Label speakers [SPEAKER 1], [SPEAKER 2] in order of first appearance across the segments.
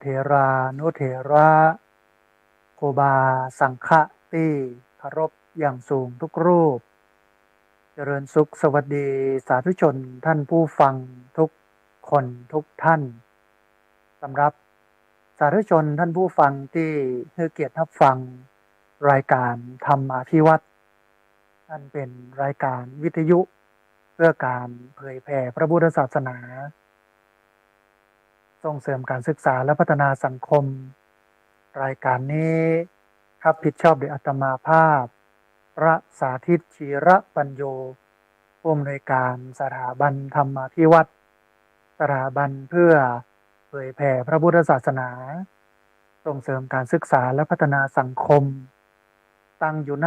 [SPEAKER 1] เถรานุเถระครูบาสังฆะที่เคารพอย่างสูงทุกรูปเจริญสุขสวัสดีสาธุชนท่านผู้ฟังทุกคนทุกท่านสำหรับสาธุชนท่านผู้ฟังที่ให้เกียรติรับฟังรายการธรรมาภิวัตรนั่นเป็นรายการวิทยุเพื่อการเผยแผ่พระพุทธศาสนาส่งเสริมการศึกษาและพัฒนาสังคมรายการนี้รับผิดชอบโดยอาตมาภาพพระสาธิตชีระปัญโยผู้อำนวยการสถาบันธรรมาภิวัตรสถาบันเพื่อเผยแผ่พระพุทธศาสนาส่งเสริมการศึกษาและพัฒนาสังคมตั้งอยู่ณ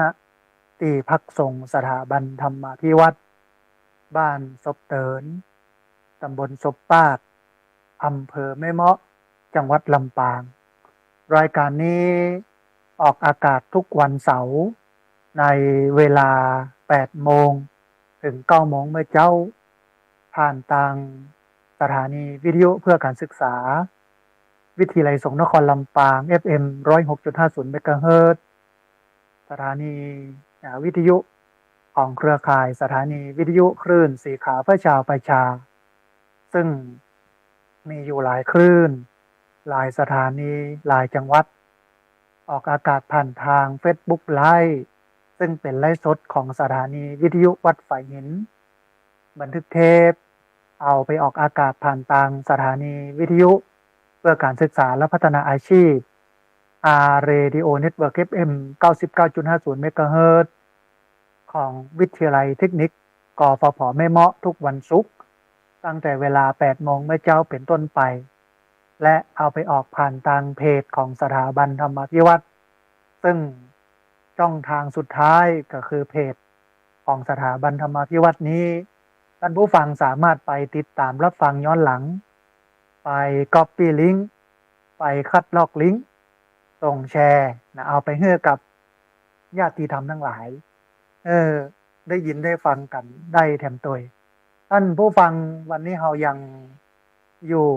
[SPEAKER 1] ที่พักสงฆ์สถาบันธรรมาภิวัตรบ้านศพเตินตำบลศพปากอำเภอแม่เมาะจังหวัดลำปางรายการนี้ออกอากาศทุกวันเสาร์ในเวลา 8 โมงถึง 9 โมงเมื่อเจ้าผ่านทางสถานีวิทยุเพื่อการศึกษาวิทยาลัยสงฆ์นครลำปาง FM 106.50 เมกะเฮิรตซ์สถานีวิทยุของเครือข่ายสถานีวิทยุคลื่นสีขาวเพื่อชาวประชาซึ่งมีอยู่หลายคลื่นหลายสถานีหลายจังหวัดออกอากาศผ่านทาง Facebook Live ซึ่งเป็นไลฟ์สดของสถานีวิทยุวัดฝายหินบันทึกเทปเอาไปออกอากาศผ่านทางสถานีวิทยุเพื่อการศึกษาและพัฒนาอาชีพ Radio Network FM 99.50 เมกะเฮิรตซ์ของวิทยาลัยเทคนิคกฟผ.แม่เมาะทุกวันศุกร์ตั้งแต่เวลา 8 โมงเมื่อเจ้าเป็นต้นไปและเอาไปออกผ่านทางเพจของสถาบันธรรมาภิวัตรซึ่งช่องทางสุดท้ายก็คือเพจของสถาบันธรรมาภิวัตรนี้ท่านผู้ฟังสามารถไปติดตามรับฟังย้อนหลังไป Copy ลิงก์ไปคัดลอกลิงก์ส่งแชร์นะเอาไปให้กับญาติธรรมทั้งหลายได้ยินได้ฟังกันได้แถมตัวท่านผู้ฟังวันนี้เรายังอยู่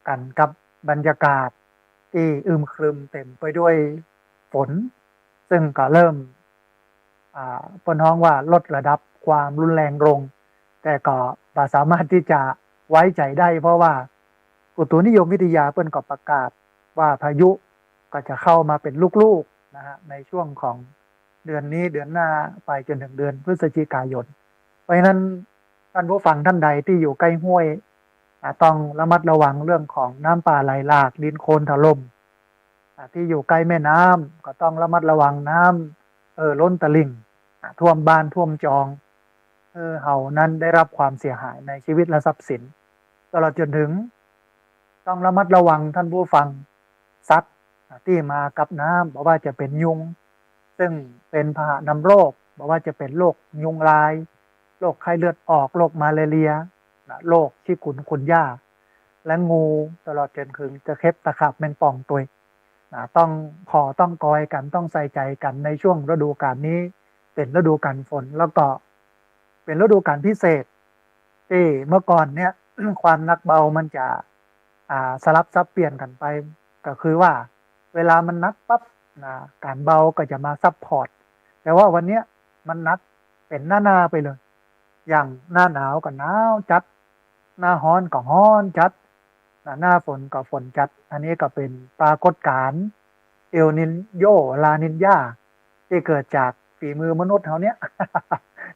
[SPEAKER 1] กันกับบรรยากาศที่อึมครึมเต็มไปด้วยฝนซึ่งก็เริ่มปนห้องว่าลดระดับความรุนแรงลงแต่ก็สามารถที่จะไว้ใจได้เพราะว่าอุตุนิยมวิทยาเปิ้นก็ประกาศว่าพายุก็จะเข้ามาเป็นลูกๆนะฮะในช่วงของเดือนนี้เดือนหน้าไปจนถึงเดือนพฤศจิกายนเพราะฉะนั้นท่านผู้ฟังท่านใดที่อยู่ใกล้ห้วยต้องระมัดระวังเรื่องของน้ำป่าไหลหลากดินโคลนถล่มที่อยู่ใกล้แม่น้ำก็ต้องระมัดระวังน้ำล้นตลิ่งท่วมบ้านท่วมจองเฮานั้นได้รับความเสียหายในชีวิตและทรัพย์สินตลอดจนถึงต้องระมัดระวังท่านผู้ฟังสัตว์ที่มากับน้ำบอกว่าจะเป็นยุงซึ่งเป็นพาหะนำโรคบอกว่าจะเป็นโรคยุงลายโรคไข้เลือดออกโรคมาลาเรียโรคชิกุนกุนย่าและงูตลอดจนถึงตะเข็บตะขับแมงป่องตัวต้องกอยกันต้องใส่ใจกันในช่วงฤดูกาลนี้เป็นฤดูกาลฝนแล้วก็เป็นฤดูกาลพิเศษที่เมื่อก่อนเนี่ย ความหนักเบามันจะสลับซับเปลี่ยนกันไปก็คือว่าเวลามันหนักปั๊บการเบาก็จะมาซับพอร์ตแต่ว่าวันนี้มันหนักเป็นหน้าไปเลยอย่างหน้าหนาวก็หนาวจัดหน้าร้อนก็ร้อนจัดหน้าฝนก็ฝนจัดอันนี้ก็เป็นปรากฏการณ์เอลนินโยลานินยาที่เกิดจากฝีมือมนุษย์เขาเนี้ย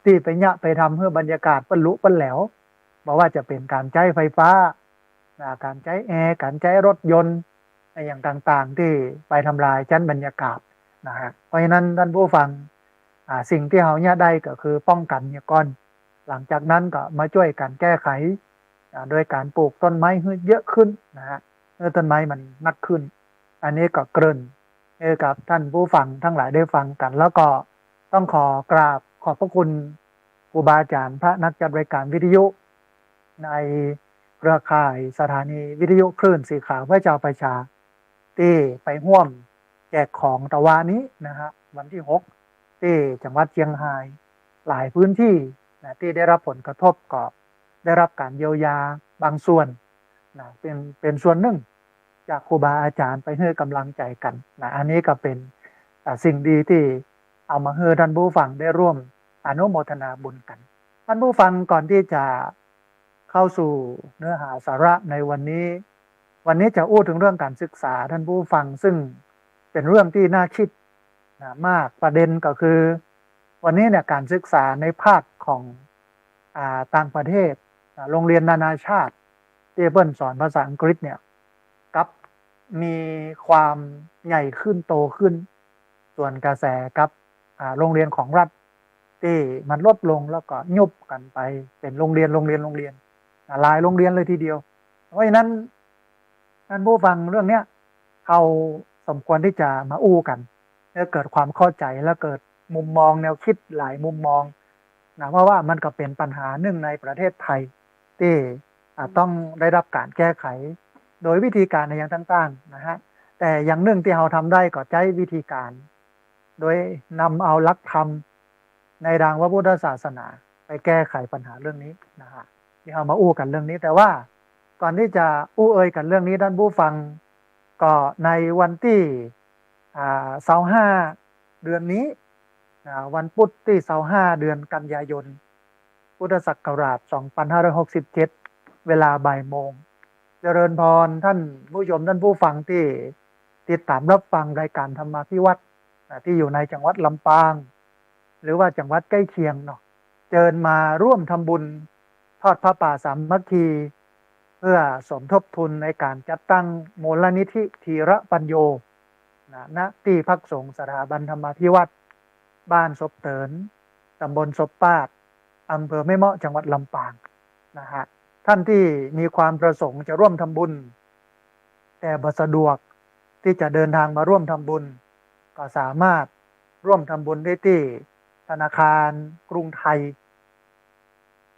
[SPEAKER 1] ที่ไปเนี่ยไปทำให้บรรยากาศเปิ้นลุเปิ้นแหลวบอกว่าจะเป็นการใช้ไฟฟ้าการใช้แอร์การใช้รถยนต์อย่างต่างๆที่ไปทำลายชั้นบรรยากาศนะฮะเพราะฉะนั้นท่านผู้ฟังสิ่งที่เขาเนี่ยได้ก็คือป้องกันเนี่ยก่อนหลังจากนั้นก็มาช่วยกันแก้ไขโดยการปลูกต้นไม้ให้เยอะขึ้นนะฮะต้นไม้มันนักขึ้นอันนี้ก็เกริ่นกับท่านผู้ฟังทั้งหลายได้ฟังกันแล้วก็ต้องขอกราบขอบพระคุณครูบาอาจารย์พระนักจัดรายการวิทยุในเครือข่ายสถานีวิทยุคลื่นสีขาวเพื่อชาวประชาที่ไปร่วมแจกของตะวันนี้นะฮะวันที่6ที่จังหวัดเชียงรายหลายพื้นที่ที่ได้รับผลกระทบก็ได้รับการเยียวยาบางส่วนเป็นส่วนหนึ่ง จากครูบาอาจารย์ไปให้กำลังใจกันนะอันนี้ก็เป็นสิ่งดีที่เอามาให้ท่านผู้ฟังได้ร่วมอนุโมทนาบุญกันท่านผู้ฟังก่อนที่จะเข้าสู่เนื้อหาสาระในวันนี้จะอู้ถึงเรื่องการศึกษาท่านผู้ฟังซึ่งเป็นเรื่องที่น่าคิดนะมากประเด็นก็คือวันนี้เนี่ยการศึกษาในภาคของต่างประเทศโรงเรียนนานาชาติที่เปิ้ลสอนภาษาอังกฤษเนี่ยกับมีความใหญ่ขึ้นโตขึ้นส่วนกระแสกับโรงเรียนของรัฐที่มันลดลงแล้วก็ยุบกันไปเป็นโรงเรียนหลายโรงเรียนเลยทีเดียวเพราะฉะนั้นท่านผู้ฟังเรื่องเนี้ยเขาสมควรที่จะมาอู้กันเพื่อเกิดความเข้าใจและเกิดมุมมองแนวคิดหลายมุมมองนะเพราะว่ามันก็เป็นปัญหาหนึ่งในประเทศไทยที่ต้องได้รับการแก้ไขโดยวิธีการในอย่างต่างๆนะฮะแต่อย่างหนึ่งที่เราทำได้ก็ใช้วิธีการ โดยนำเอาหลักธรรมในทางพระพุทธศาสนาไปแก้ไขปัญหาเรื่องนี้นะฮะที่เรามาอู้กันเรื่องนี้แต่ว่าก่อนที่จะอู้เอ่ยกันเรื่องนี้ท่านผู้ฟังก็ในวันที่25 เดือนนี้วันพุธที่25 เดือนกันยายนพุทธศักราช2567เวลาบ่ายโมงเจริญพรท่านผู้ชมท่านผู้ฟังที่ติดตามรับฟังรายการธรรมาภิวัตรที่อยู่ในจังหวัดลำปางหรือว่าจังหวัดใกล้เคียงเนาะเชิญมาร่วมทำบุญทอดพระป่าสามัคคีเพื่อสมทบทุนในการจัดตั้งมูลนิธิธีระปัญโยณที่พักสงฆ์สถาบันธรรมาภิวัตรบ้านศพเตินตำบลศพปาดอำเภอแม่เมาะจังหวัดลำปางนะฮะท่านที่มีความประสงค์จะร่วมทำบุญแต่บ่สะดวกที่จะเดินทางมาร่วมทำบุญก็สามารถร่วมทำบุญได้ที่ธนาคารกรุงไทย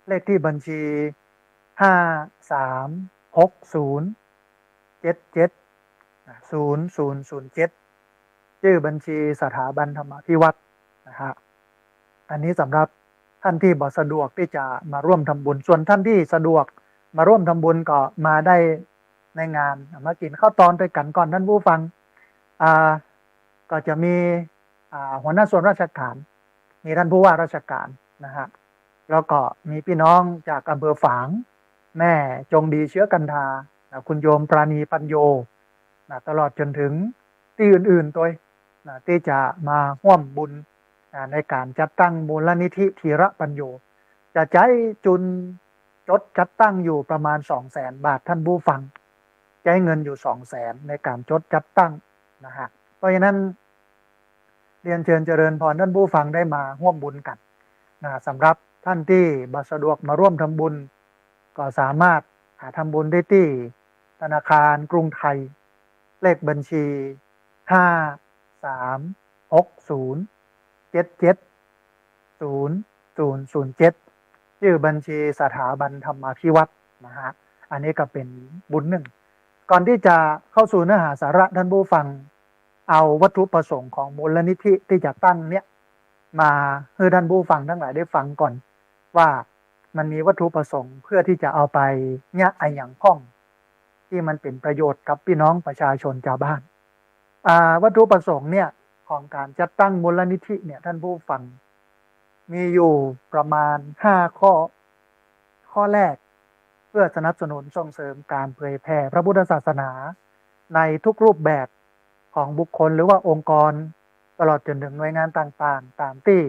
[SPEAKER 1] เลขที่บัญชี5360770007ชื่อบัญชีสถาบันธรรมาภิวัตรนะฮะอันนี้สำหรับท่านที่บ่สะดวกที่จะมาร่วมทำบุญส่วนท่านที่สะดวกมาร่วมทำบุญก็มาได้ในงานมากินข้าวตอนด้วยกันก่อนท่านผู้ฟังก็จะมีหัวหน้าส่วนราชการมีท่านผู้ว่าราชการนะฮะแล้วก็มีพี่น้องจากอำเภอฝางแม่จงดีเชื้อกันทาคุณโยมปราณีปัญโยตลอดจนถึงที่อื่นๆตัวที่จะมาร่วมบุญในการจัดตั้งมูลนิธิธีระปัญโยจะใช้จุนจดจัดตั้งอยู่ประมาณ 200,000 บาทท่านผู้ฟังใช้เงินอยู่ 200,000 ในการจดจัดตั้งนะฮะเพราะฉะนั้นเรียนเชิญเจริญพรท่านผู้ฟังได้มาร่วมบุญกันสำหรับท่านที่บ่สะดวกมาร่วมทำบุญก็สามารถทำบุญได้ที่ธนาคารกรุงไทยเลขบัญชี5360770007ชื่อบัญชีสถาบันธรรมาภิวัตรนะฮะอันนี้ก็เป็นบุญหนึ่งก่อนที่จะเข้าสู่เนื้อหาสาระท่านผู้ฟังเอาวัตถุประสงค์ของมูลนิธิที่จะตั้งเนี่ยมาให้ท่านผู้ฟังทั้งหลายได้ฟังก่อนว่ามันมีวัตถุประสงค์เพื่อที่จะเอาไปเนี่ยไออย่างพ่องที่มันเป็นประโยชน์กับพี่น้องประชาชนชาวบ้านวัตถุประสงค์เนี่ยของการจัดตั้งมูลนิธิเนี่ยท่านผู้ฟังมีอยู่ประมาณ5 ข้อแรกเพื่อสนับสนุนส่งเสริมการเผยแผ่พระพุทธศาสนาในทุกรูปแบบของบุคคลหรือว่าองค์กรตลอดจนถึงหน่วยงานต่างๆตามที่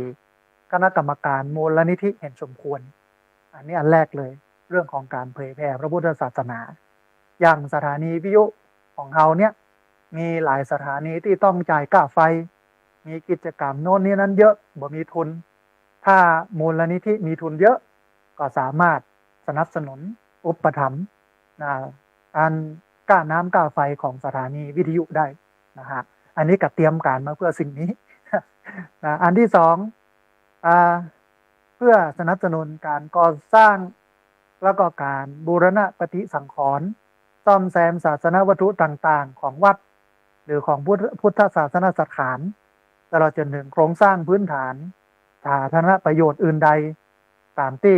[SPEAKER 1] คณะกรรมการมูลนิธิเห็นสมควรอันนี้อันแรกเลยเรื่องของการเผยแผ่พระพุทธศาสนาอย่างสถานีวิทยุของเราเนี่ยมีหลายสถานีที่ต้องจ่ายค่าไฟมีกิจกรรมโน่นนี่นั้นเยอะบ่มีทุนถ้ามูลนิธิมีทุนเยอะก็สามารถสนับสนุนอุปถัมภ์การค่าน้ำค่าไฟของสถานีวิทยุได้นะฮะอันนี้ก็เตรียมการมาเพื่อสิ่งนี้อันที่สองเพื่อสนับสนุนการก่อสร้างแล้วก็การบูรณะปฏิสังขรณ์ซ่อมแซมศาสนวัตถุต่างๆของวัดหรือของพุทธศาสนสถานตลอดจนถึงโครงสร้างพื้นฐานสาธารณประโยชน์อื่นใดตามที่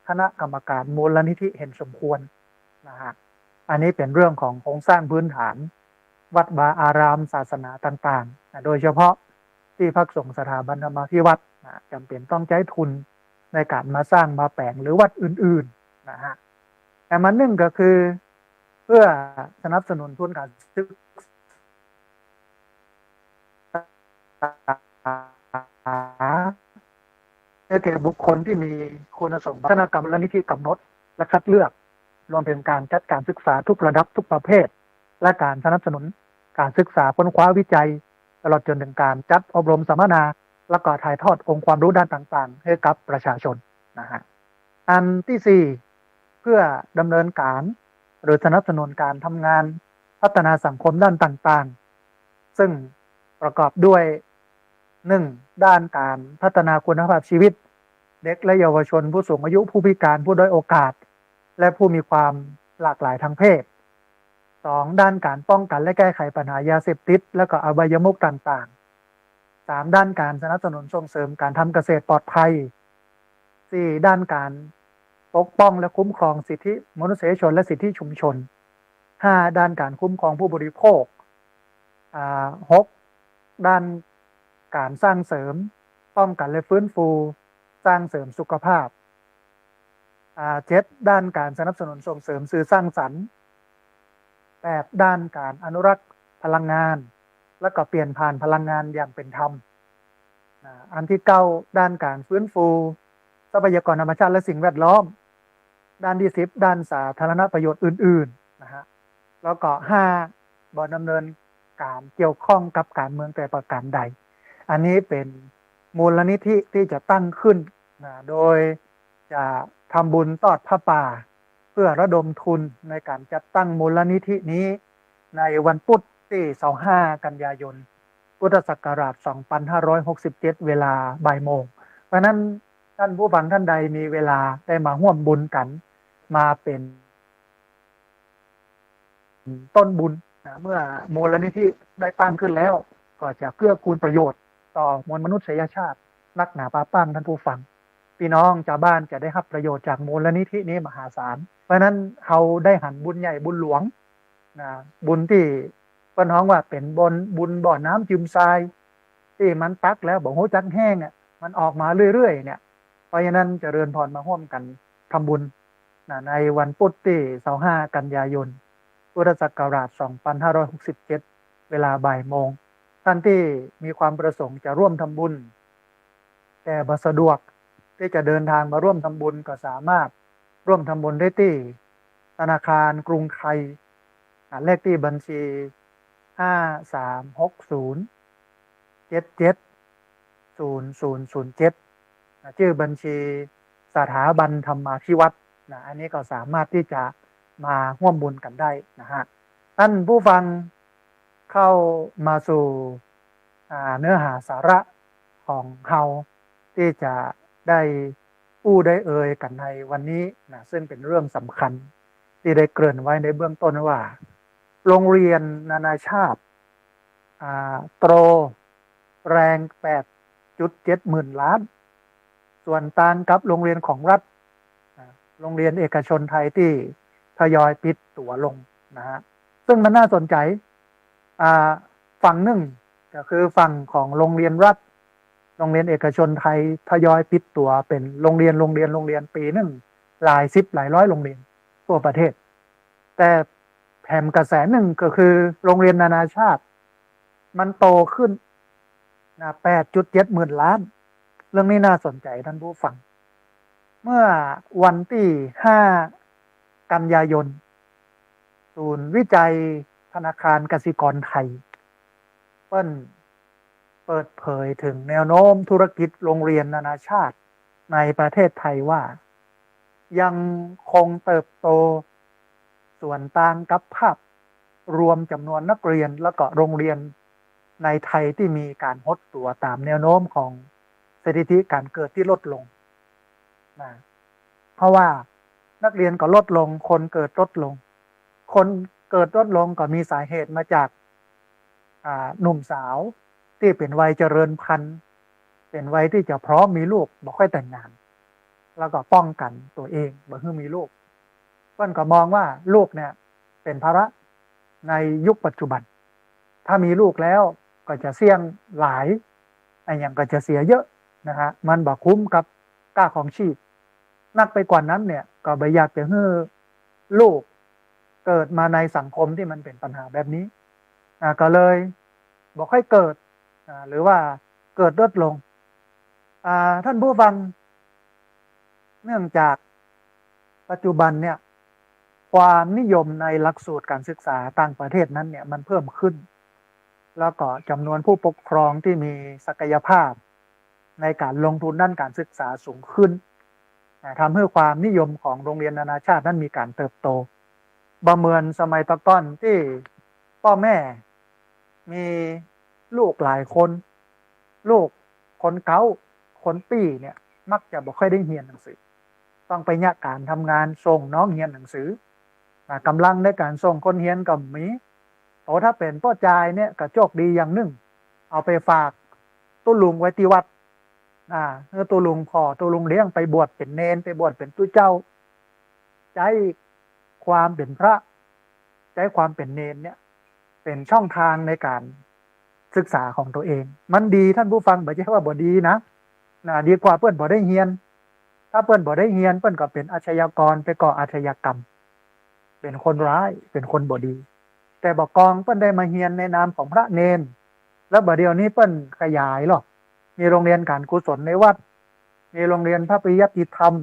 [SPEAKER 1] คณะกรรมการมูลนิธิเห็นสมควรนะฮะ อันนี้เป็นเรื่องของโครงสร้างพื้นฐานวัดวาอารามศาสนาต่างๆโดยเฉพาะที่พักสงฆ์สถาบันธรรมาภิวัตรจำเป็นต้องใช้ทุนในการมาสร้างมาแปลงหรือวัดอื่นๆนะฮะแต่มันหนึ่งก็คือเพื่อสนับสนุนทุนการศึกษาแก่บุคคลที่มีคุณสมบัติคณะกรรมนิธิกำหนดและคัดเลือกรวมถึงการจัดการศึกษาทุกระดับทุกประเภทและการสนับสนุนการศึกษาค้นคว้าวิจัยตลอดจนถึงการจัดอบรมสัมมนาและก็ถ่ายทอดองค์ความรู้ด้านต่างๆให้กับประชาชนนะฮะอันที่ 4เพื่อดำเนินการหรือสนับสนุนการทำงานพัฒนาสังคมด้านต่างๆซึ่งประกอบด้วย 1. ด้านการพัฒนาคุณภาพชีวิตเด็กและเยาวชนผู้สูงอายุผู้พิการผู้ด้อยโอกาสและผู้มีความหลากหลายทางเพศ 2. ด้านการป้องกันและแก้ไขปัญหายาเสพติดและก็อบายมุขต่างๆ 3. ด้านการสนับสนุนส่งเสริมการทำเกษตรปลอดภัย 4. ด้านการปกป้องและคุ้มครองสิทธิมนุษยชนและสิทธิชุมชน 5. ด้านการคุ้มครองผู้บริโภค 6. ด้านการสร้างเสริมป้องกันและฟื้นฟูสร้างเสริมสุขภาพ 7. ด้านการสนับสนุนส่งเสริมสื่อสร้างสรรค์ 8. ด้านการอนุรักษ์พลังงานและก็เปลี่ยนผ่านพลังงานอย่างเป็นธรรมอันที่ 9 ด้านการฟื้นฟูทรัพยากรธรรมชาติและสิ่งแวดล้อมด้านที่ 10 ด้านสาธารณประโยชน์อื่นๆนะฮะแล้วก็ 5. ดำเนินการเกี่ยวข้องกับการเมืองแต่ประการใดอันนี้เป็นมูลนิธิที่จะตั้งขึ้นโดยจะทำบุญทอดผ้าป่าเพื่อระดมทุนในการจัดตั้งมูลนิธินี้ในวันพุธที่25กันยายนพุทธศักราช2567เวลาบ่ายโมงเพราะนั้นท่านผู้ฟังท่านใดมีเวลาได้มาร่วมบุญกันมาเป็นต้นบุญเมื่อมูลนิธิได้ตั้งขึ้นแล้วก็จะเกื้อกูลประโยชน์ต่อมวลมนุษยชาตินักหนาป้าปั้งท่านผู้ฟังพี่น้องชาวบ้านจะได้รับประโยชน์จากมูลนิธินี้มหาศาลเพราะนั้นเขาได้หันบุญใหญ่บุญหลวงบุญที่เปิ้นฮ้องว่าเป็นบุญบ่อน้ำจืมทรายที่มันตักแล้วบอกโหจักแห้งเนี่ยมันออกมาเรื่อยๆเนี่ยเพราะฉะนั้นเจริญพรมาร่วมกันทำบุญในวันพุธที่25กันยายนพุทธศักราช2567เวลาบ่ายโมงท่านที่มีความประสงค์จะร่วมทำบุญแต่บ่สะดวกที่จะเดินทางมาร่วมทำบุญก็สามารถร่วมทำบุญได้ที่ธนาคารกรุงไทยเลขที่บัญชี5360770007ชื่อบัญชีสถาบันธรรมาภิวัตรอันนี้ก็สามารถที่จะมาร่วมบุญกันได้นะฮะท่านผู้ฟังเข้ามาสู่เนื้อหาสาระของเฮาที่จะได้ได้เอ่ยกันในวันนี้นะซึ่งเป็นเรื่องสำคัญที่ได้เกริ่นไว้ในเบื้องต้นว่าโรงเรียนนานาชาติโตรแรง 8.7 หมื่นล้านส่วนต่างกับโรงเรียนของรัฐโรงเรียนเอกชนไทยที่ทยอยปิดตัวลงนะฮะซึ่งมันน่าสนใจฝั่งหนึ่งก็คือฝั่งของโรงเรียนรัฐโรงเรียนเอกชนไทยทยอยปิดตัวเป็นโรงเรียนปีหนึ่งหลายสิบหลายร้อยโรงเรียนทั่วประเทศแต่แถมกระแสหนึ่งก็คือโรงเรียนนานาชาติมันโตขึ้น8.7 หมื่นล้านเรื่องนี้น่าสนใจท่านผู้ฟังเมื่อวันที่5กันยายนศูนย์วิจัยธนาคารกสิกรไทยเปิดเผยถึงแนวโน้มธุรกิจโรงเรียนนานาชาติในประเทศไทยว่ายังคงเติบโตส่วนต่างกับภาพรวมจำนวนนักเรียนและก็โรงเรียนในไทยที่มีการหดตัวตามแนวโน้มของสถิติการเกิดที่ลดลงเพราะว่านักเรียนก็ลดลงคนเกิดลดลงคนเกิดลดลงก็มีสาเหตุมาจากหนุ่มสาวที่เป็นวัยเจริญพันธุ์เป็นวัยที่จะพร้อมมีลูกบ่ค่อยแต่งงานแล้วก็ป้องกันตัวเองบ่ให้มีลูกเพิ่นก็มองว่าลูกเนี่ย เป็นภาระในยุคปัจจุบันถ้ามีลูกแล้วก็จะเสี่ยงหลายไอ้อย่างก็จะเสียเยอะนะฮะมันบ่คุ้มกับค่าของชีพนักไปกว่านั้นเนี่ยก็บ่อยากจะให้ลูกเกิดมาในสังคมที่มันเป็นปัญหาแบบนี้ก็เลยบอกให้เกิดหรือว่าเกิดลดลงท่านผู้ฟังเนื่องจากปัจจุบันเนี่ยความนิยมในหลักสูตรการศึกษาต่างประเทศนั้นเนี่ยมันเพิ่มขึ้นแล้วก็จำนวนผู้ปกครองที่มีศักยภาพในการลงทุนด้านการศึกษาสูงขึ้นทำให้ความนิยมของโรงเรียนนานาชาตินั้นมีการเติบโตบ่เหมือนสมัยตะก้อนที่พ่อแม่มีลูกหลายคนลูกคนเก้าคนปีเนี่ยมักจะบ่ค่อยได้เรียนหนังสือต้องไปยากการทำงานส่งน้องเรียนหนังสือกำลังในการส่งคนเรียนก็มีโอ้ถ้าเป็นพ่อจายเนี่ยก็โชคดีอย่างหนึ่งเอาไปฝากตุ้ลุงไว้ที่วัดตุ้ลุงพ่อตุ้ลุงเลี้ยงไปบวชเป็นเนนไปบวชเป็นตุ้เจ้าใจความเป็นพระใจความเป็นเนนเนี่ยเป็นช่องทางในการศึกษาของตัวเองมันดีท่านผู้ฟังไม่ใช่ว่าบ่ดีนะดีกว่าเพื่อนบ่ได้เรียนถ้าเพื่อนบ่ได้เรียนเพื่อนก็เป็นอาชญากรไปก่ออาชญากรรมเป็นคนร้ายเป็นคนบ่ดี แต่บอกกองเปิ้นได้มาเรียนในนามของพระเนนแล้วบัดเดี๋ยวนี้เปิ้นขยายหรอกมีโรงเรียนการกุศลในวัดมีโรงเรียนพระปริยัติธรรม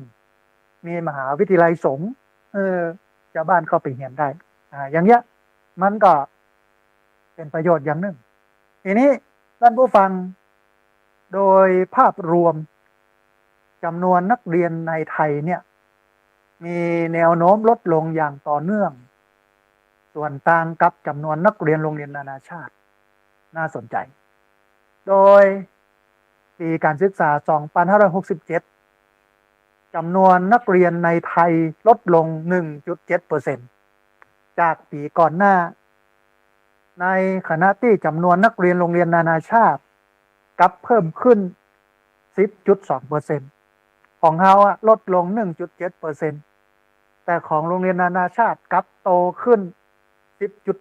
[SPEAKER 1] มีมหาวิทยาลัยสงฆ์ชาวบ้านเข้าไปเรียนได้อย่างเงี้ยมันก็เป็นประโยชน์อย่างหนึ่งทีนี้ท่านผู้ฟังโดยภาพรวมจำนวนนักเรียนในไทยเนี่ยมีแนวโน้มลดลงอย่างต่อเนื่องส่วนต่างกับจำนวนนักเรียนโรงเรียนนานาชาติน่าสนใจโดยปีการศึกษา 2567 จำนวนนักเรียนในไทยลดลง 1.7% จากปีก่อนหน้าในขณะที่จำนวนนักเรียนโรงเรียนนานาชาติกลับเพิ่มขึ้น 10.2% ของเราลดลง 1.7% แต่ของโรงเรียนนานาชาติกลับโตขึ้น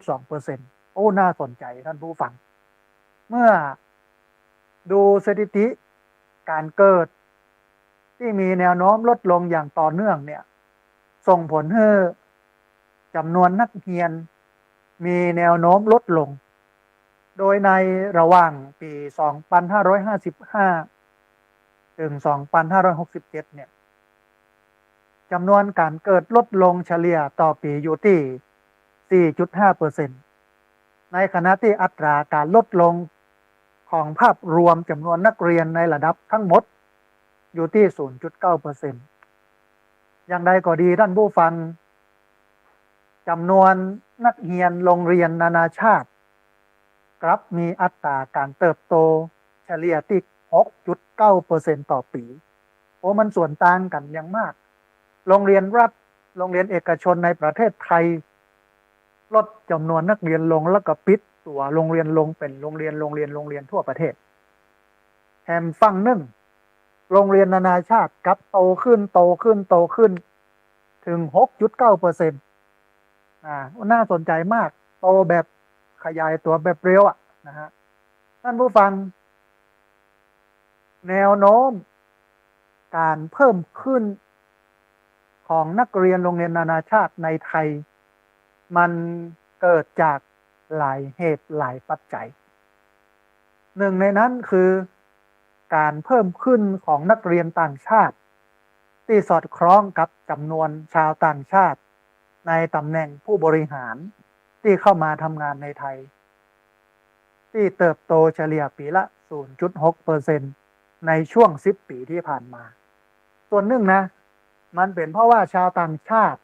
[SPEAKER 1] 10.2% โอ้น่าสนใจท่านผู้ฟังเมื่อดูสถิติการเกิดที่มีแนวโน้มลดลงอย่างต่อเนื่องเนี่ยส่งผลให้จำนวนนักเรียนมีแนวโน้มลดลงโดยในระหว่างปี 2555 ถึง 2567 เนี่ยจำนวนการเกิดลดลงเฉลี่ยต่อปีอยู่ที่ 4.5% ในขณะที่อัตราการลดลงของภาพรวมจำนวนนักเรียนในระดับทั้งหมดอยู่ที่ 0.9% อย่างใดก็ดีท่านผู้ฟังจำนวนนักเรียนโรงเรียนนานาชาติกลับมีอัตราการเติบโตเฉลี่ยที่ 6.9% ต่อปีโอ้มันส่วนต่างกันอย่างมากโรงเรียนรัฐโรงเรียนเอกชนในประเทศไทยลดจำนวนนักเรียนลงแล้วก็ปิดตัวโรงเรียนลงเป็นโรงเรียนทั่วประเทศแถมฝั่งหนึ่งโรงเรียนนานาชาติกลับโตขึ้นถึง 6.9% น่าสนใจมากโตแบบขยายตัวแบบเร็วนะฮะท่านผู้ฟังแนวโน้มการเพิ่มขึ้นของนักเรียนโรงเรียนนานาชาติในไทยมันเกิดจากหลายเหตุหลายปัจจัยหนึ่งในนั้นคือการเพิ่มขึ้นของนักเรียนต่างชาติที่สอดคล้องกับจำนวนชาวต่างชาติในตำแหน่งผู้บริหารที่เข้ามาทำงานในไทยที่เติบโตเฉลี่ยปีละ 0.6% ในช่วง10 ปีที่ผ่านมาส่วนหนึ่งนะมันเป็นเพราะว่าชาวต่างชาติ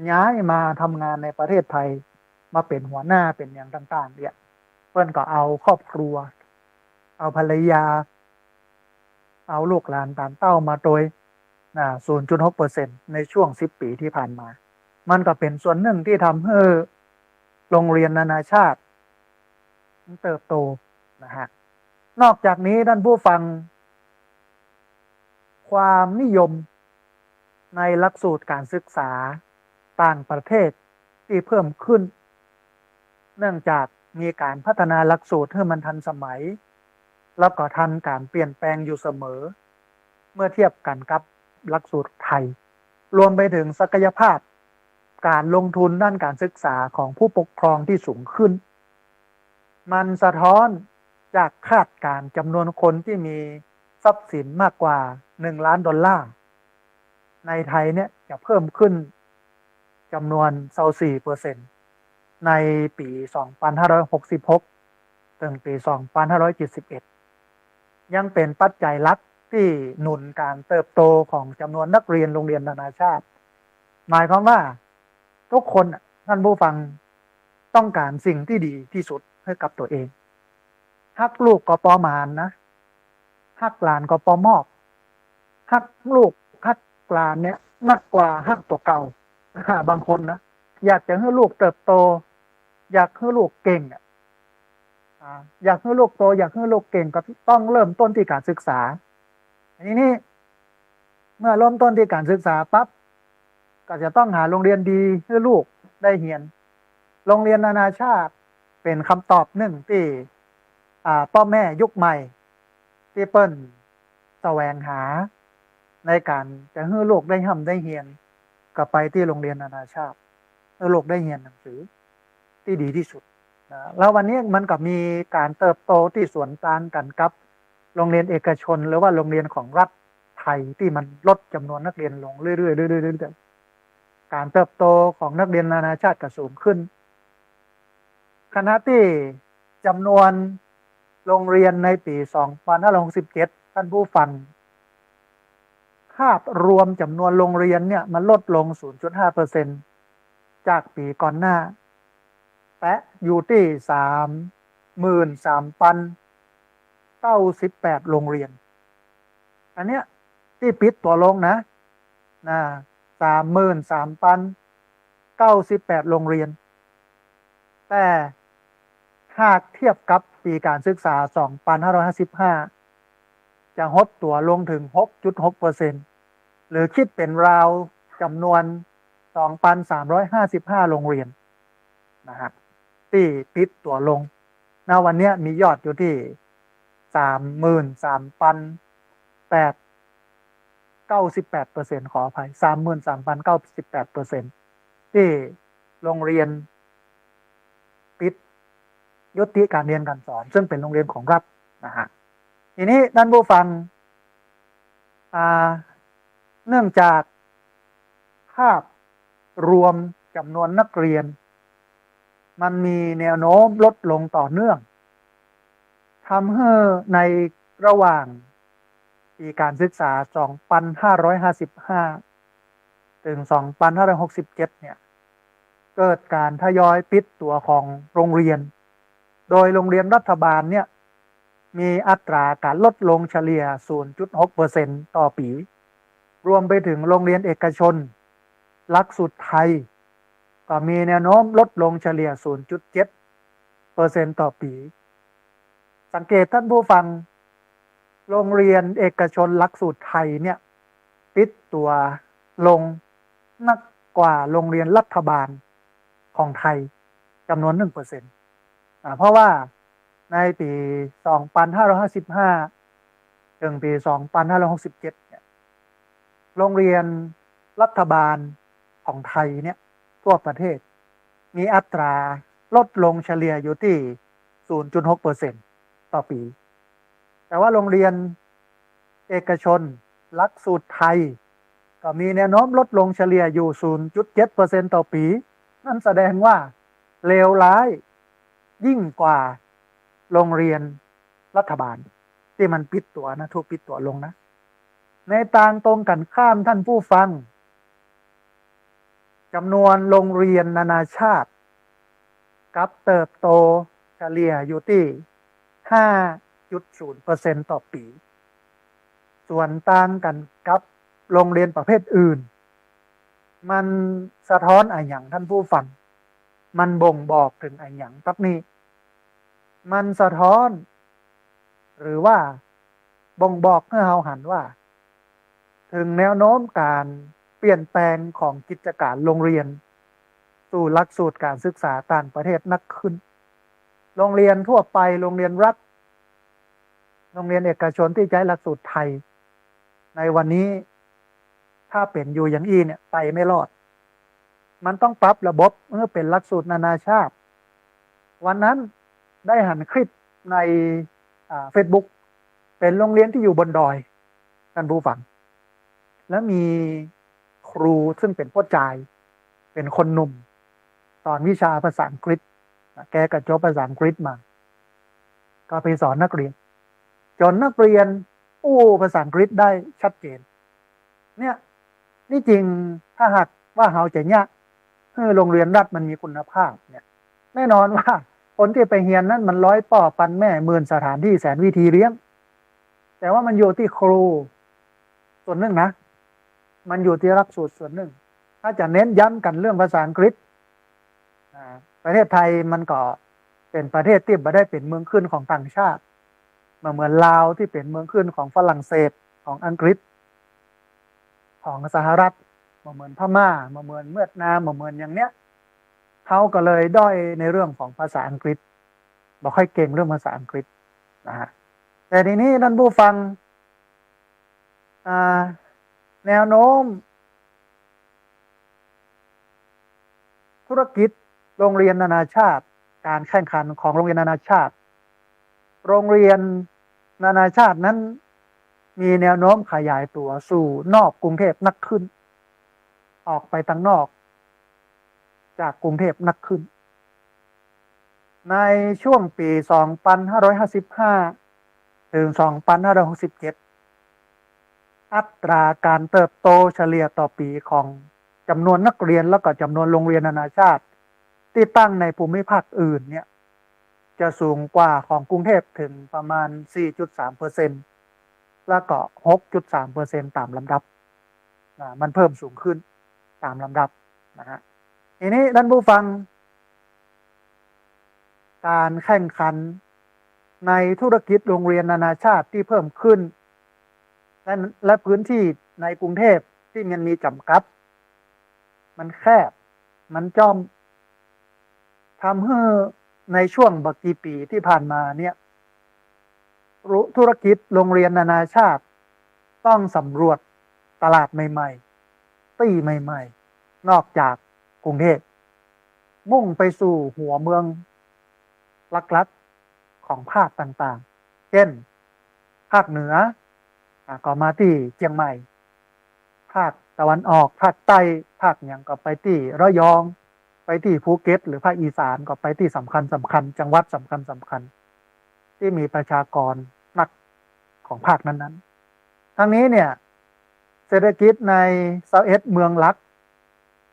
[SPEAKER 1] ย้ายมาทำงานในประเทศไทยมาเป็นหัวหน้าเป็นอย่างต่างๆเนี่ยเพิ่นก็เอาครอบครัวเอาภรรยาเอาลูกหลานตามเต้ามาโดย0.6% ในช่วง10 ปีที่ผ่านมามันก็เป็นส่วนหนึ่งที่ทำให้โรงเรียนนานาชาติเติบโตนะฮะนอกจากนี้ท่านผู้ฟังความนิยมในหลักสูตรการศึกษาต่างประเทศท ที่เพิ่มขึ้นเนื่องจากมีการพัฒนาหลักสูตรให้มันทันสมัยแล้วก็ทันการเปลี่ยนแปลงอยู่เสมอเมื่อเทียบกันกับหลักสูตรไทยรวมไปถึงศักยภาพการลงทุนด้านการศึกษาของผู้ปกครองที่สูงขึ้นมันสะท้อนจากคาดการจำนวนคนที่มีทรัพย์สินมากกว่า1 ล้านดอลลาร์ในไทยเนี่ยจะเพิ่มขึ้นจำนวน 24%ในปี 2566 ถึงปี 2571 ยังเป็นปัจจัยหลักที่หนุนการเติบโตของจำนวนนักเรียนโรงเรียนนานาชาติหมายความว่าทุกคนท่านผู้ฟังต้องการสิ่งที่ดีที่สุดให้กับตัวเองฮักลูกก็ปอมานนะฮักหลานก็ปอมอบฮักลูกฮักหลานเนี่ยมากกว่าฮักตัวเก่าบางคนนะอยากจะให้ลูกเติบโตอยากให้ลูกเก่งอยากให้ลูกโตอยากให้ลูกเก่งก็ต้องเริ่มต้นที่การศึกษาทีนี้เมื่อเริ่มต้นที่การศึกษาปั๊บก็จะต้องหาโรงเรียนดีให้ลูกได้เรียนโรงเรียนนานาชาติเป็นคำตอบหนึ่งที่พ่อแม่ยุคใหม่ที่เปิ้ลแสวงหาในการจะให้ลูกได้ทำได้เรียนก็ไปที่โรงเรียนนานาชาติให้ลูกได้เรียนหนังสือที่ดีที่สุดแล้ววันนี้มันก็มีการเติบโตที่สวนทางกันกับโรงเรียนเอกชนหรือว่าโรงเรียนของรัฐไทยที่มันลดจำนวนนักเรียนลงเรื่อยๆเรื่อยๆการเติบโตของนักเรียนนานาชาติก็สูงขึ้นขณะที่จำนวนโรงเรียนในปี 2567 ท่านผู้ฟังคาดรวมจำนวนโรงเรียนเนี่ยมันลดลง 0.5% จากปีก่อนหน้าแปะอยู่ที่ 33,098 โรงเรียนอันเนี้ยที่ปิดตัวลงนะ33,098 โรงเรียนแต่หากเทียบกับปีการศึกษา 2555 จะหดตัวลงถึง 6.6% หรือคิดเป็นราวจำนวน 2,355 โรงเรียนนะครับที่ปิดตัวลงวันนี้มียอดอยู่ที่ 33,898% ขออภัย 33,098% ที่โรงเรียนปิดยุติการเรียนการสอนซึ่งเป็นโรงเรียนของรัฐนะฮะทีนี้ท่านผู้ฟังเนื่องจากภาพรวมจำนวนนักเรียนมันมีแนวโน้มลดลงต่อเนื่องทำให้ในระหว่างปีการศึกษา 2555 ถึง 2567 เนี่ยเกิดการทยอยปิดตัวของโรงเรียนโดยโรงเรียนรัฐบาลเนี่ยมีอัตราการลดลงเฉลี่ย 0.6% ต่อปีรวมไปถึงโรงเรียนเอกชนหลักสูตรไทยก็มีแนวโน้มลดลงเฉลี่ย 0.7% ต่อปีสังเกตท่านผู้ฟังโรงเรียนเอกชนหลักสูตรไทยเนี่ยปิดตัวลงนักกว่าโรงเรียนรัฐบาลของไทยจำนวน 1%เพราะว่าในปี 2555 ถึงปี 2567 เนี่ยโรงเรียนรัฐบาลของไทยเนี่ยทั่วประเทศมีอัตราลดลงเฉลี่ยอยู่ที่ 0.6% ต่อปีแต่ว่าโรงเรียนเอกชนหลักสูตรไทยก็มีแนวโน้มลดลงเฉลี่ยอยู่ 0.7% ต่อปีนั่นแสดงว่าเลวร้ายยิ่งกว่าโรงเรียนรัฐบาลที่มันปิดตัวนะถูกปิดตัวลงนะในทางตรงกันข้ามท่านผู้ฟังจำนวนโรงเรียนนานาชาติกับเติบโตเฉลี่ยอยู่ที่ 5.0% ต่อปีส่วนต่างกันกับโรงเรียนประเภทอื่นมันสะท้อนอะไรอย่างท่านผู้ฟังมันบ่งบอกถึงอะไรอย่างตับนี้มันสะท้อนหรือว่าบ่งบอกให้เราหันว่าถึงแนวโน้มการเปลี่ยนแปลงของกิจการโรงเรียน สู่หลักสูตรการศึกษาต่างประเทศนักขึ้นโรงเรียนทั่วไปโรงเรียนรัฐโรงเรียนเอกชนที่ใช้หลักสูตรไทยในวันนี้ถ้าเป็นอยู่อย่างอี้เนี่ยไปไม่รอดมันต้องปรับระบบเมื่อเป็นหลักสูตรนานาชาติวันนั้นได้หันคลิปในFacebook เป็นโรงเรียนที่อยู่บนดอยท่านผู้ฟังแล้วมีครูซึ่งเป็นพ่อจายเป็นคนหนุ่มสอนวิชาภาษาอังกฤษแกก็จบภาษาอังกฤษมาก็ไปสอนนักเรียนจนนักเรียนภาษาอังกฤษได้ชัดเจนเนี่ยนี่จริงถ้าหากว่าเราจะเนี่ยโรงเรียนรัฐมันมีคุณภาพเนี่ยแน่นอนว่าคนที่ไปเรียนนั้นมันร้อยป่อปันแม่หมื่นสถานที่แสนวิธีเลี้ยงแต่ว่ามันอยู่ที่ครูส่วนหนึ่งนะมันอยู่ที่หลักสูตรส่วนหนึ่งถ้าจะเน้นย้ำกันเรื่องภาษาอังกฤษประเทศไทยมันก็เป็นประเทศที่ไม่ได้เป็นเมืองขึ้นของต่างชาติเหมือนลาวที่เป็นเมืองขึ้นของฝรั่งเศสของอังกฤษของสหรัฐเหมือนพม่าเหมือนเวียดนามเหมือนอย่างเนี้ยเขาก็เลยด้อยในเรื่องของภาษาอังกฤษบอกค่อยเก่งเรื่องภาษาอังกฤษนะฮะแต่ทีนี้ท่านผู้ฟังแนวโน้มธุรกิจโรงเรียนนานาชาติการแข่งขันของโรงเรียนนานาชาติโรงเรียนนานาชาตินั้นมีแนวโน้มขยายตัวสู่นอกกรุงเทพนักขึ้นออกไปทางนอกจากกรุงเทพนักขึ้นในช่วงปี2555ถึง2567อัตราการเติบโตเฉลี่ยต่อปีของจำนวนนักเรียนแล้วก็จำนวนโรงเรียนนานาชาติที่ตั้งในภูมิภาคอื่นเนี่ยจะสูงกว่าของกรุงเทพถึงประมาณ 4.3% แล้วก็ 6.3% ตามลำดับมันเพิ่มสูงขึ้นตามลำดับนะฮะทีนี้ท่านผู้ฟังการแข่งขันในธุรกิจโรงเรียนนานาชาติที่เพิ่มขึ้นและพื้นที่ในกรุงเทพที่มันมีจำกัดมันแคบมันจ้อมทำให้ในช่วงบักกี่ปีที่ผ่านมาเนี่ยธุรกิจโรงเรียนนานาชาติต้องสำรวจตลาดใหม่ๆตี้ใหม่ๆนอกจากกรุงเทพมุ่งไปสู่หัวเมืองลักๆของภาคต่างๆเช่นภาคเหนือก็มาที่เชียงใหม่ภาคตะวันออกภาคใต้ภาคอย่างก็ไปที่ระยองไปที่ภูเก็ตหรือภาคอีสานก็ไปที่สำคัญจังหวัดสำคัญที่มีประชากรนักของภาคนั้นๆทั้งนี้เนี่ยเศรษฐกิจใน21เมืองหลัก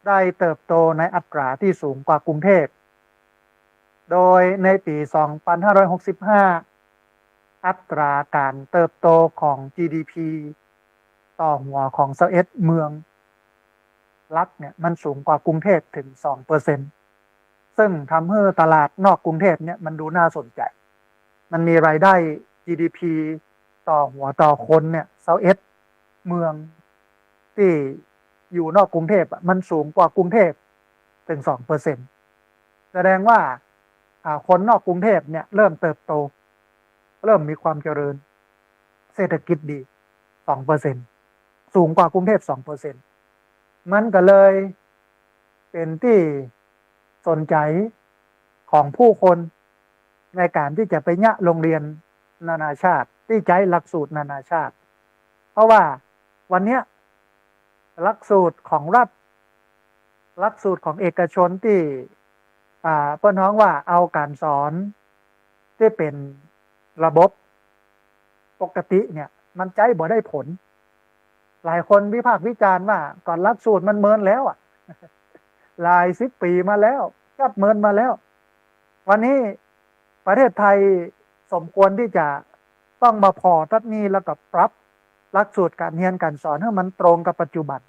[SPEAKER 1] ได้เติบโตในอัตราที่สูงกว่ากรุงเทพโดยในปี2565อัตราการเติบโตของ GDP ต่อหัวของ21เมืองหลักเนี่ยมันสูงกว่ากรุงเทพถึง 2% ซึ่งทำให้ตลาดนอกกรุงเทพเนี่ยมันดูน่าสนใจมันมีรายได้ GDP ต่อหัวต่อคนเนี่ย21เมืองที่อยู่นอกกรุงเทพมันสูงกว่ากรุงเทพถึง 2% แสดงว่าคนนอกกรุงเทพเนี่ยเริ่มเติบโตเริ่มมีความเจริญเศรษฐกิจดี 2% สูงกว่ากรุงเทพ 2% มันก็เลยเป็นที่สนใจของผู้คนในการที่จะไปเนี่ยโรงเรียนนานาชาติที่ใช้หลักสูตรนานาชาติเพราะว่าวันนี้หลักสูตรของรัฐหลักสูตรของเอกชนที่เปิ้นฮ้องว่าเอาการสอนที่เป็นระบบปกติเนี่ยมันใจบ่ได้ผลหลายคนวิพากษ์วิจารณ์ว่าก่อนหลักสูตรมันเมินแล้วหลาย10 ปีมาแล้วก็เมินมาแล้ววันนี้ประเทศไทยสมควรที่จะต้องมาพอทัดนี้แล้วก็ปรับหลักสูตรการเรียนการสอนให้มันตรงกับปัจจุบัน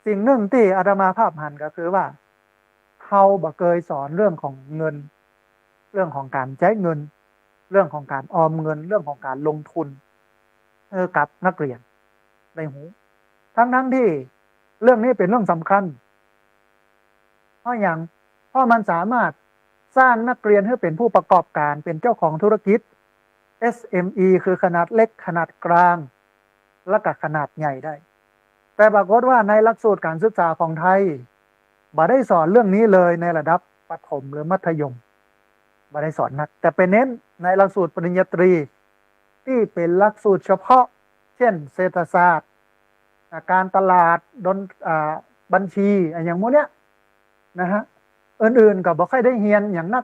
[SPEAKER 1] สิ่งหนึ่งที่อาตมาภาพหันก็คือว่าเขาบ่เคยสอนเรื่องของเงินเรื่องของการใช้เงินเรื่องของการออมเงินเรื่องของการลงทุนกับนักเรียนในหูทั้งที่เรื่องนี้เป็นเรื่องสำคัญ เพราะอย่างเพราะมันสามารถสร้างนักเรียนให้เป็นผู้ประกอบการเป็นเจ้าของธุรกิจ SME คือขนาดเล็กขนาดกลางและก็ขนาดใหญ่ได้แต่ปรากฏว่าในหลักสูตรการศึกษาของไทยบ่ได้สอนเรื่องนี้เลยในระดับประถมหรือมัธยมบ่ได้สอนนักแต่เป็นเน้นในหลักสูตรปริญญาตรีที่เป็นหลักสูตรเฉพาะเช่นเศรษฐศาสตร์การตลาดบัญชีอย่างพวกเนี้ยนะฮะอื่นๆก็บ่ค่อยได้เรียนอย่างนัก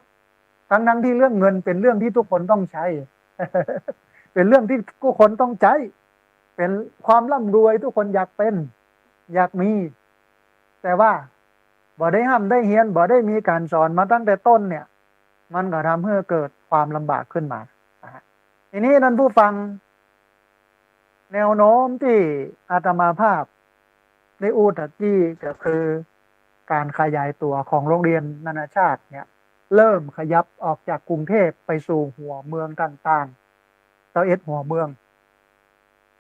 [SPEAKER 1] ทั้งที่เรื่องเงินเป็นเรื่องที่ทุกคนต้องใช้ เป็นเรื่องที่ทุกคนต้องใช้เป็นความร่ำรวยทุกคนอยากเป็นอยากมีแต่ว่าบ่ได้ห้ามได้เรียนบ่ได้มีการสอนมาตั้งแต่ต้นเนี่ยมันก็ทำให้เกิดความลำบากขึ้นมาทีนี้ท่านผู้ฟังแนวโน้มที่อาตมาภาพได้อูตะกี้ก็คือการขยายตัวของโรงเรียนนานาชาติเนี่ยเริ่มขยับออกจากกรุงเทพไปสู่หัวเมืองต่างๆ21หัวเมือง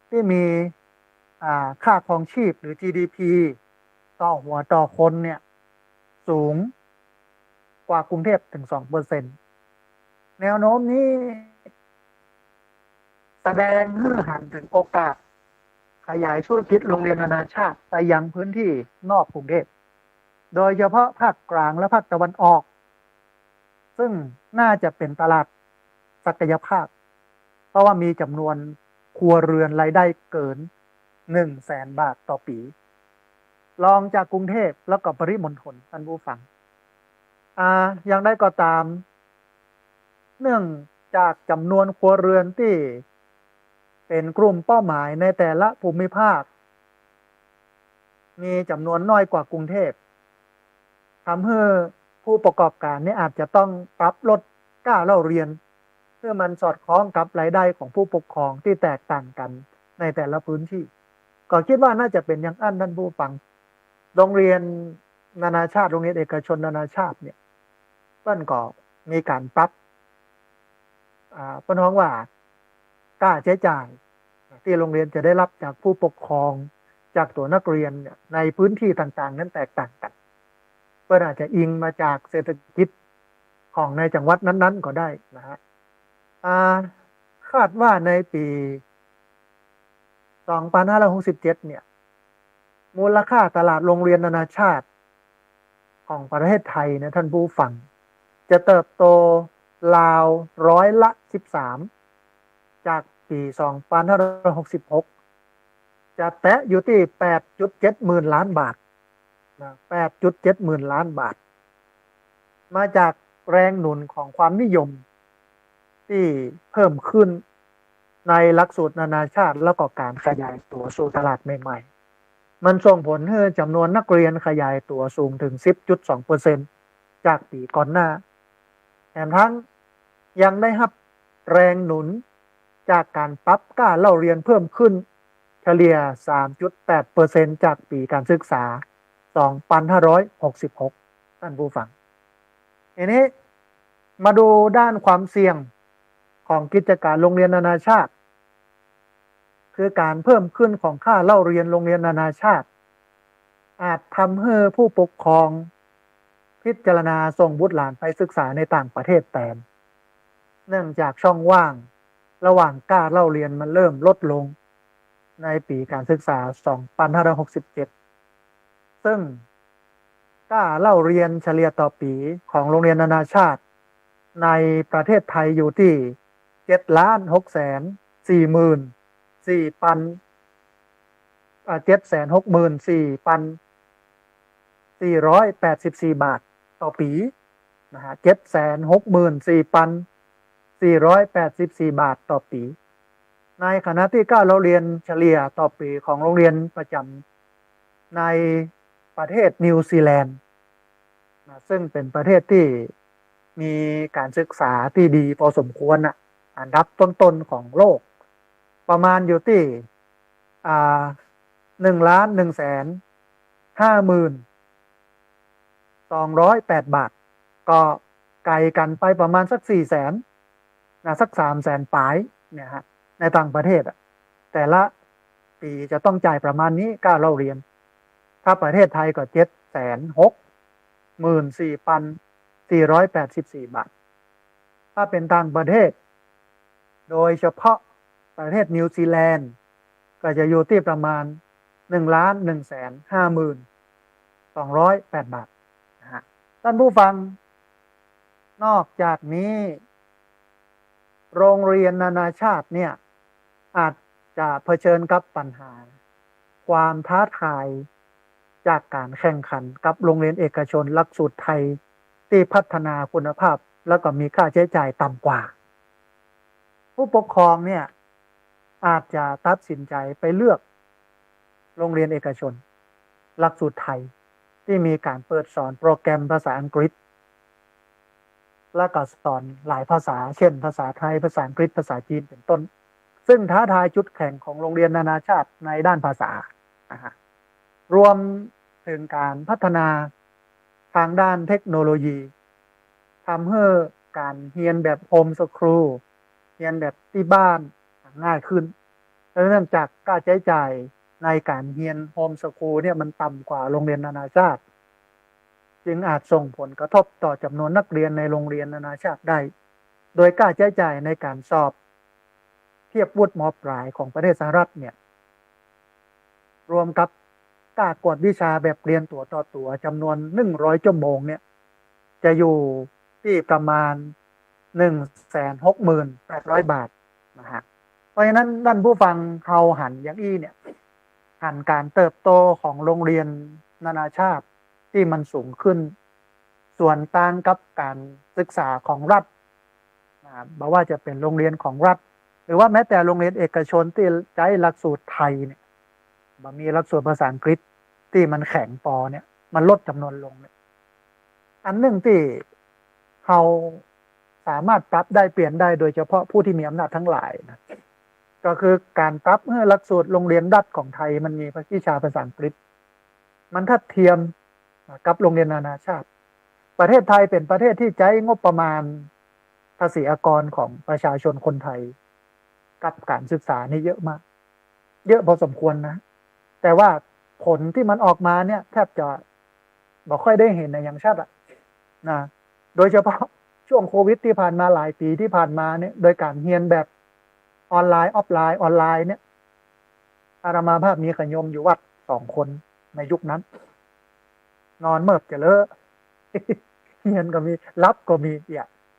[SPEAKER 1] ที่มีค่าครองชีพหรือ GDP ต่อหัวต่อคนเนี่ยสูงกว่ากรุงเทพถึง 2% แนวโน้มนี้แสดงให้เห็นถึงโอกาสขยายธุรกิจโรงเรียนนานาชาติไปยังพื้นที่นอกกรุงเทพโดยเฉพาะภาคกลางและภาคตะวันออกซึ่งน่าจะเป็นตลาดศักยภาพเพราะว่ามีจำนวนครัวเรือนรายได้เกิน 100,000 บาทต่อปีรองจากกรุงเทพแล้วก็ปริมณฑลท่านผู้ฟังอย่างไรก็ตามเนื่องจากจำนวนครัวเรือนที่เป็นกลุ่มเป้าหมายในแต่ละภูมิภาคมีจำนวนน้อยกว่ากรุงเทพทำให้ผู้ประกอบการนี่อาจจะต้องปรับลดค่าเล่าเรียนเพื่อมันสอดคล้องกับรายได้ของผู้ปกครองที่แตกต่างกันในแต่ละพื้นที่ก็คิดว่าน่าจะเป็นอย่างอันท่านผู้ฟังโรงเรียนนานาชาติโรงเรียนเอกชนนานาชาติเนี่ยเพิ่นก็มีการปรับเพิ่นฮ้องว่าค่าใช้จ่ายที่โรงเรียนจะได้รับจากผู้ปกครองจากตัวนักเรียนเนี่ยในพื้นที่ต่างๆนั้นแตกต่างกันเพิ่นอาจจะอิงมาจากเศรษฐกิจของในจังหวัดนั้นๆก็ได้นะฮะคาดว่าในปี2567เนี่ยมูลค่าตลาดโรงเรียนนานาชาติของประเทศไทยนะท่านผู้ฟังจะเติบโตราว13%จากปี2566จะแตะอยู่ที่ 8.7 หมื่นล้านบาทนะ 8.7 หมื่นล้านบาทมาจากแรงหนุนของความนิยมที่เพิ่มขึ้นในหลักสูตรนานาชาติแล้วก็การขยายตัวสู่ตลาดใหม่ๆมันส่งผลให้จำนวนนักเรียนขยายตัวสูงถึง 10.2% จากปีก่อนหน้าแถมทั้งยังได้รับแรงหนุนจากการปรับค่าเล่าเรียนเพิ่มขึ้นเฉลี่ย 3.8% จากปีการศึกษา 2566 ท่านผู้ฟังทีนี้มาดูด้านความเสี่ยงของกิจการโรงเรียนนานาชาติคือการเพิ่มขึ้นของค่าเล่าเรียนโรงเรียนนานาชาติอาจทำให้ผู้ปกครองพิจารณาส่งบุตรหลานไปศึกษาในต่างประเทศแทนเนื่องจากช่องว่างระหว่างค่าเล่าเรียนมันเริ่มลดลงในปีการศึกษา 2567 ซึ่งค่าเล่าเรียนเฉลี่ยต่อปีของโรงเรียนนานาชาติในประเทศไทยอยู่ที่ 7,664,484 บาทต่อปีนะฮะ 764,484 บาทต่อปีในขณะที่ค่าเล่าเรียนเฉลี่ยต่อปีของโรงเรียนประจำในประเทศนิวซีแลนด์ซึ่งเป็นประเทศที่มีการศึกษาที่ดีพอสมควรอันดับต้นๆของโลกประมาณอยู่ที่1,150,208 บาทก็ไกลกันไปประมาณสัก 400,000 สัก 300,000 ปลายเนี่ยฮะในต่างประเทศแต่ละปีจะต้องจ่ายประมาณนี้ค่าเล่าเรียนถ้าประเทศไทยก็760,000 14,484 บาทถ้าเป็นต่างประเทศโดยเฉพาะประเทศนิวซีแลนด์ก็จะอยู่ที่ประมาณ1,150,208 บาทนะฮะท่านผู้ฟังนอกจากนี้โรงเรียนนานาชาติเนี่ยอาจจะเผชิญกับปัญหาความท้าทายจากการแข่งขันกับโรงเรียนเอกชนหลักสูตรไทยที่พัฒนาคุณภาพแล้วก็มีค่าใช้จ่ายต่ำกว่าผู้ปกครองเนี่ยอาจจะตัดสินใจไปเลือกโรงเรียนเอกชนหลักสูตรไทยที่มีการเปิดสอนโปรแกรมภาษาอังกฤษและก็สอนหลายภาษาเช่นภาษาไทยภาษาอังกฤษภาษาจีนเป็นต้นซึ่งท้าทายจุดแข็งของโรงเรียนนานาชาติในด้านภาษา รวมถึงการพัฒนาทางด้านเทคโนโลยีทำให้การเรียนแบบโฮมสคูลเรียนแบบที่บ้านง่ายขึ้นเนื่องจากค่าใช้จ่ายในการเรียนโฮมสคูลเนี่ยมันต่ำกว่าโรงเรียนนานาชาติจึงอาจส่งผลกระทบต่อจำนวนนักเรียนในโรงเรียนนานาชาติได้โดยค่าใช้จ่ายในการสอบเทียบวุฒิม.ปลายของประเทศสหรัฐเนี่ยรวมกับการกวดวิชาแบบเรียนตัวต่อตัวจำนวน100 ชั่วโมงเนี่ยจะอยู่ที่ประมาณ160,800 บาทนะฮะเพราะฉะนั้นท่านผู้ฟังเขาหันอย่างอี้เนี่ยหันการเติบโตของโรงเรียนนานาชาติที่มันสูงขึ้นส่วนต่างกับการศึกษาของรัฐบอกว่าจะเป็นโรงเรียนของรัฐหรือว่าแม้แต่โรงเรียนเอกชนที่ใช้หลักสูตรไทยเนี่ยมีหลักสูตรภาษาอังกฤษที่มันแข็งปอเนี่ยมันลดจำนวนลงเนี่ยอันหนึ่งที่เขาสามารถปรับได้เปลี่ยนได้โดยเฉพาะผู้ที่มีอำนาจทั้งหลายนะก็คือการปรับให้หลักสูตรโรงเรียนรัฐของไทยมันมีวิชาภาษาอังกฤษมันทัดเทียมกับโรงเรียนนานาชาติประเทศไทยเป็นประเทศที่ใช้งบประมาณภาษีอากรของประชาชนคนไทยกับการศึกษานี่เยอะมากเยอะพอสมควรนะแต่ว่าผลที่มันออกมาเนี่ยแทบจะบอกค่อยได้เห็นในอย่างชัดนะโดยเฉพาะช่วงโควิดที่ผ่านมาหลายปีที่ผ่านมาเนี่ยโดยการเรียนแบบออนไลน์ออฟไลน์ออนไลน์เนี่ยอาตมาภาพมีขยมอยู่วัด2 คนในยุคนั้นนอนเมิบจะเลอะเรียนก็มีรับก็มี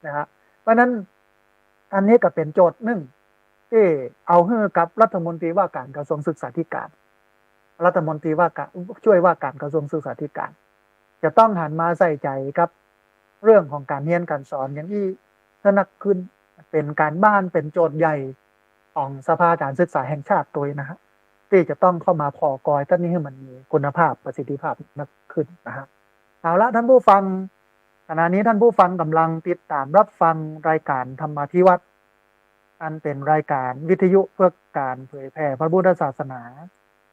[SPEAKER 1] นะฮะเพราะนั้นอันนี้ก็เป็นโจทย์หนึ่งที่เอาให้กับรัฐมนตรีว่าการกระทรวงศึกษาธิการรัฐมนตรีว่าการช่วยว่าการกระทรวงศึกษาธิการจะต้องหันมาใส่ใจกับเรื่องของการเรียนการสอนอย่างที่หนักขึ้นเป็นการบ้านเป็นโจทย์ใหญ่ของสภาการศึกษาแห่งชาติตัวนะฮะที่จะต้องเข้ามาพอกอยตั้งนี้ให้มันมีคุณภาพประสิทธิภาพมากขึ้นนะฮะเอาละท่านผู้ฟังขณะนี้ท่านผู้ฟังกำลังติดตามรับฟังรายการธรรมาธิวัฒน์อันเป็นรายการวิทยุเพื่อการเผยแผ่พระพุทธศาสนา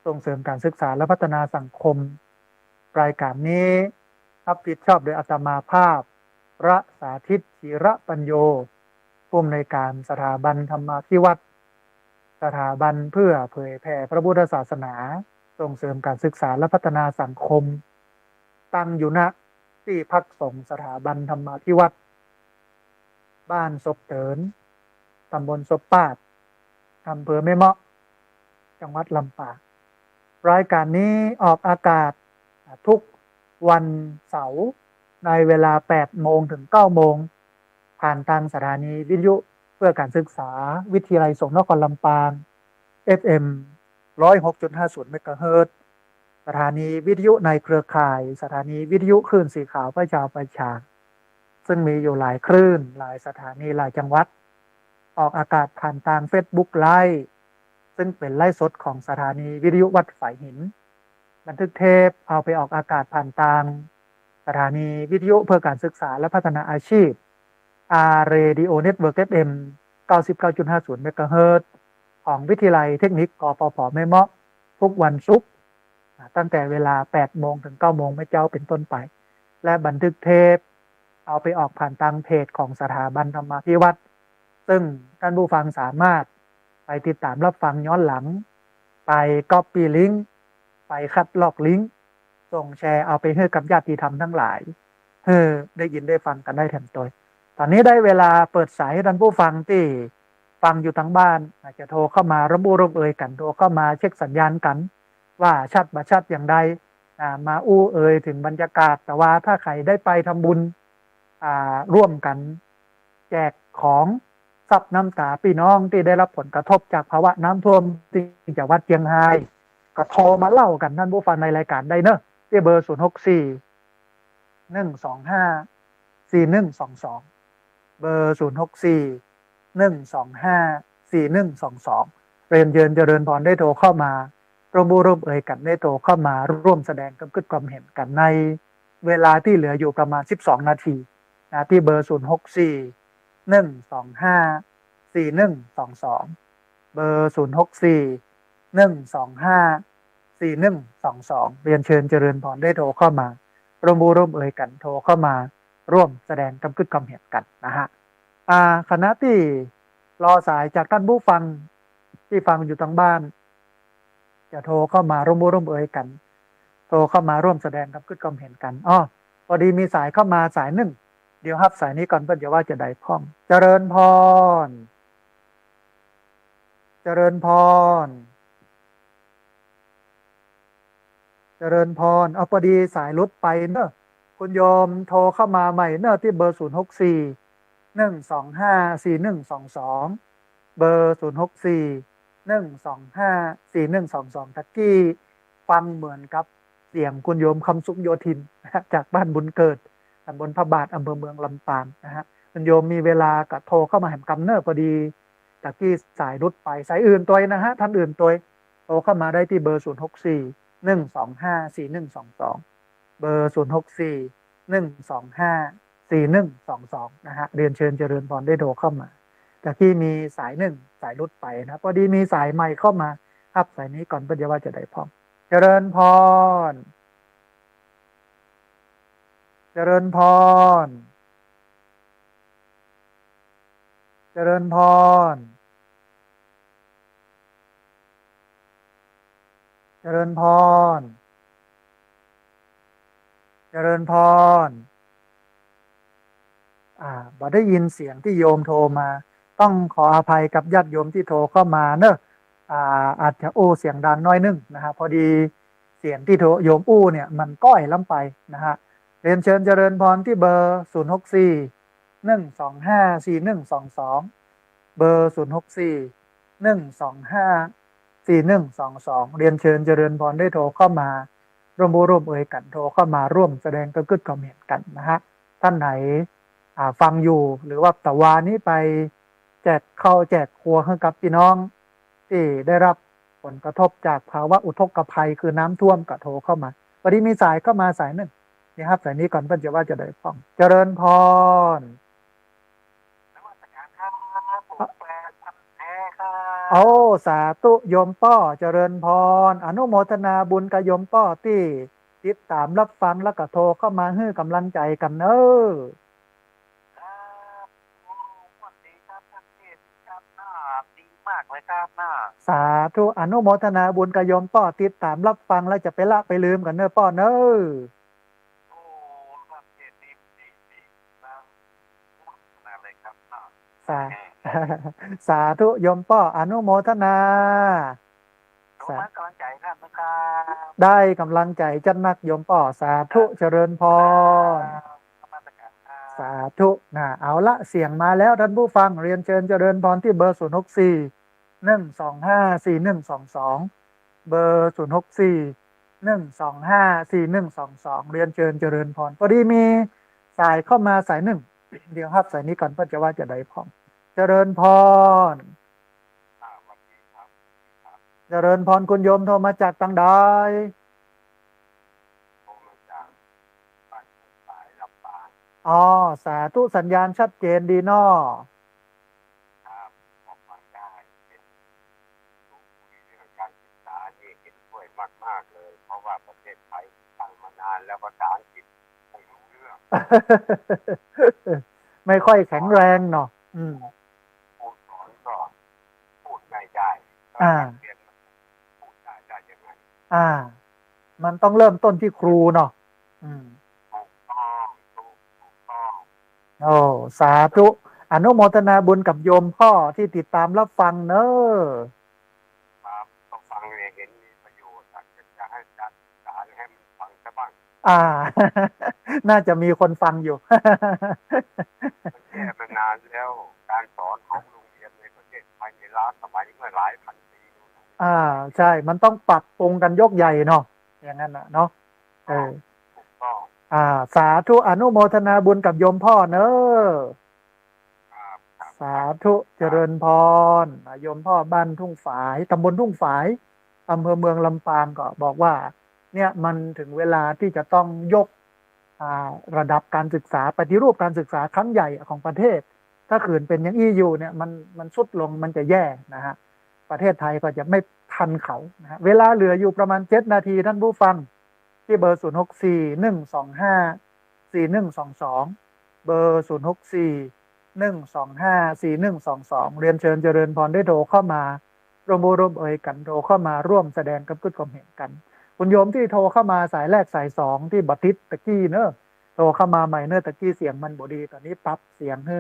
[SPEAKER 1] ส่งเสริมการศึกษาและพัฒนาสังคมรายการนี้รับผิดชอบโดยอาตมาภาพพระสาธิตจิระปัญโยผู้อำนวยการสถาบันธรรมาภิวัตรสถาบันเพื่อเผยแผ่พระพุทธศาสนาส่งเสริมการศึกษาและพัฒนาสังคมตั้งอยู่ณที่พักสงฆ์สถาบันธรรมาภิวัตรบ้านศพเตินตำบลศพปาดอำเภอแม่เมาะจังหวัดลำปางรายการนี้ออกอากาศทุกวันเสาร์ในเวลา 8 โมงถึง 9 โมงผ่านทางสถานีวิทยุเพื่อการศึกษาวิทยาลัยสงฆ์นครลำปาง FM 106.50 เมกะเฮิรตซ์สถานีวิทยุในเครือข่ายสถานีวิทยุคลื่นสีขาวประชาประชาซึ่งมีอยู่หลายคลื่นหลายสถานีหลายจังหวัดออกอากาศผ่านทาง Facebook Live ซึ่งเป็นไลฟ์สดของสถานีวิทยุวัดฝายหินบันทึกเทปเอาไปออกอากาศผ่านทางสถานีวิทยุเพื่อการศึกษาและพัฒนาอาชีพ Radio Network FM 99.50 เมกะเฮิรตซ์ของวิทยาลัยเทคนิคกปป.แม่เมาะทุกวันศุกร์ตั้งแต่เวลา 8 โมงถึง 9 โมงไม่เจ้าเป็นต้นไปและบันทึกเทปเอาไปออกผ่านทางเพจของสถาบันธรรมาภิวัตรซึ่งท่านผู้ฟังสามารถไปติดตามรับฟังย้อนหลังไปก๊อปปี้ลิงก์ไปคัดลอกลิงก์ส่งแชร์เอาไปให้กับญาติธรรมทั้งหลาย เออได้ยินได้ฟังกันได้แถมตัวตอนนี้ได้เวลาเปิดสายให้ท่านผู้ฟังที่ฟังอยู่ทั้งบ้านอาจจะโทรเข้ามาระบุระเอยกันโทรเข้ามาเช็คสัญญาณกันว่าชัดบ่ชัดอย่างใดมาอู้เอ่ยถึงบรรยากาศแต่ว่าถ้าใครได้ไปทำบุญร่วมกันแจกของซับน้ำตาพี่น้องที่ได้รับผลกระทบจากภาวะน้ำท่วมที่จังหวัดเชียงรายก็โทรมาเล่ากันท่านผู้ฟังในรายการได้เนอะที่เบอร์064 125 4122เบอร์064 125 4122เรียนเยินเจริญพรได้โทรเข้ามาร่วมบูร่วมเอ่ยกันได้โทรเข้ามาร่วมแสดงความเห็นกันในเวลาที่เหลืออยู่ประมาณ12นาทีที่เบอร์064 125 4122เบอร์064 125 4122เรียนเชิญเจริญพรได้โทรเข้ามาร่วมบูร่วมเอ่ยกันโทรเข้ามาร่วมแสดงความเห็นกันนะฮะคณะที่รอสายจากท่านผู้ฟังที่ฟังอยู่ทางบ้านจะโทรเข้ามาร่วมบูร่วมเอ่ยกันโทรเข้ามาร่วมแสดงความเห็นกันพอดีมีสายเข้ามาสายหนึ่งเดี๋ยวรับสายนี้ก่อนเพื่อจะว่าจะได้พ้องเจริญพรเจริญพรเจริญพรพอดีสายรุดไปเนอะคุณโยมโทรเข้ามาใหม่เนอะที่เบอร์064 125 4122เบอร์064 125 4122ตะกี้ฟังเหมือนกับเสียงคุณโยมคำสุขโยธินจากบ้านบุญเกิดตำบลพระบาทอำเภอเมืองลำปางนะฮะคุณโยมมีเวลาก็โทรเข้ามาแหมกำเนอร์พอดีตะกี้สายรุดไปสายอื่นตัวนะฮะท่านอื่นตัวโทรเข้ามาได้ที่เบอร์064 125 4122เบอร์064 125 4122นะฮะเรียนเชิญเจริญพรได้โทรเข้ามาแต่ที่มีสายหนึ่งสายรุดไปนะพอดีมีสายใหม่เข้ามาครับสายนี้ก่อนเพื่อว่าจะได้พร้อมเจริญพรเจริญพรเจริญพรเจริญพรเจริญพรบ่ได้ยินเสียงที่โยมโทรมาต้องขออภัยกับญาติโยมที่โทรเข้ามาเนอะอาจจะอู้เสียงดังน้อยนึงนะฮะพอดีเสียงที่โทรโยมอู้เนี่ยมันก้อยล้ำไปนะฮะเรียนเชิญเจริญพรที่เบอร์064 125 4122เบอร์064 125 4122เรียนเชิญเจริญพรได้โทรเข้ามาร่วมเอ่ยกันโทรเข้ามาร่วมแสดงความเห็นกันนะฮะท่านไหนฟังอยู่หรือว่าตะวานี้ไปแจกข้าวแจกครัวให้กับพี่น้องที่ได้รับผลกระทบจากภาวะอุทกภัยคือน้ำท่วมก็โทรเข้ามาวันนี้มีสายเข้ามาสายหนึ่งนี่ครับสายนี้ก่อนเพื่อนจะว่าจะได้ฟังเจริญพรโอ้สาธุโยมป้อเจริญพรอนุโมทนาบุญกับโยมป้อที่ติดตามรับฟังแล้วก็โทรเข้ามาให้กำลังใจกันเนอะมากเลยครับสาธุอนุโมทนาบุญกับโยมป้อติดตามรับฟังแล้วจะไปละไปลืมกันเนอะป้อเนอะสาสาธุโยมป้ออนุโมทนาสากำลังใจครับได้กำลังใจจัดนักโยมป้อสาธุเจริญพรสาธุเอาละเสียงมาแล้วท่านผู้ฟังเรียนเชิญเจริญพรที่เบอร์064 125 4122เบอร์064 125 4122เรียนเชิญเจริญพรพอดีมีสายเข้ามาสายหนึ่งเดี๋ยวครับสายนี้ก่อนเพื่อจะว่าจะได้พร้อมเจริญพรเจริญพรคุณโยมโทรมาจากตังใดอ๋อสาธุสัญญาณชัดเจนดีเนาะแล้วภาษาอังกฤษไม่รู้เรื่องไม่ค่อยแข็งแรงเนาะพูดสอนก็พูดไม่ได้เรียนพูดได้ยังไงมันต้องเริ่มต้นที่ครูเนาะถูกต้องถูก โอ้สาธุอนุโมทนาบุญกับโยมพ่อที่ติดตามรับฟังเนอะ
[SPEAKER 2] ครับก็ฟังเนี่ยเห็นมีประโยชน์อยากจะให้จัดสารให้มันฟังซะบ้าง
[SPEAKER 1] อ่าน่าจะมีคนฟังอยู่
[SPEAKER 2] มันแย่มานานแล้วการสอนของโรงเรียนในประเทศไทยในล้าสมัยเมื่อหลายพันปีนู่นน่ะ
[SPEAKER 1] อ่าใช่ มันต้องปรับปรุงกันยกใหญ่เนาะอย่างนั้นนะเนาะเออ
[SPEAKER 2] ก็ถูกต้อง
[SPEAKER 1] อ่าสาธุอนุโมทนาบุญกับโยมพ่อเนอะ
[SPEAKER 2] ครับครับ
[SPEAKER 1] สา
[SPEAKER 2] ครับ
[SPEAKER 1] ธุเจ
[SPEAKER 2] ครับ
[SPEAKER 1] ริญพรโยมพ่อบ้านทุ่งฝายตำบลทุ่งฝายอำเภอเมืองลำปางก็บอกว่าเนี่ยมันถึงเวลาที่จะต้องยกอ่าระดับการศึกษาปฏิรูปการศึกษาครั้งใหญ่ของประเทศถ้าขืนเป็นอย่างEUเนี่ยมันทรุดลงมันจะแย่นะฮะประเทศไทยก็จะไม่ทันเขานะฮะเวลาเหลืออยู่ประมาณ7 นาทีท่านผู้ฟังที่เบอร์0641254122เบอร์0641254122เรียนเชิญเจริญพรได้โทรเข้ามาร่วมเอ่ยกันโทรเข้ามาร่วมแสดงกับความเห็นกัน คุณโยมที่โทรเข้ามาสายแรกสายสองที่บัติดตะกี้เนอะโทรเข้ามาใหม่เนอะตะกี้เสียงมันบดีตอนนี้ปรับเสียงให้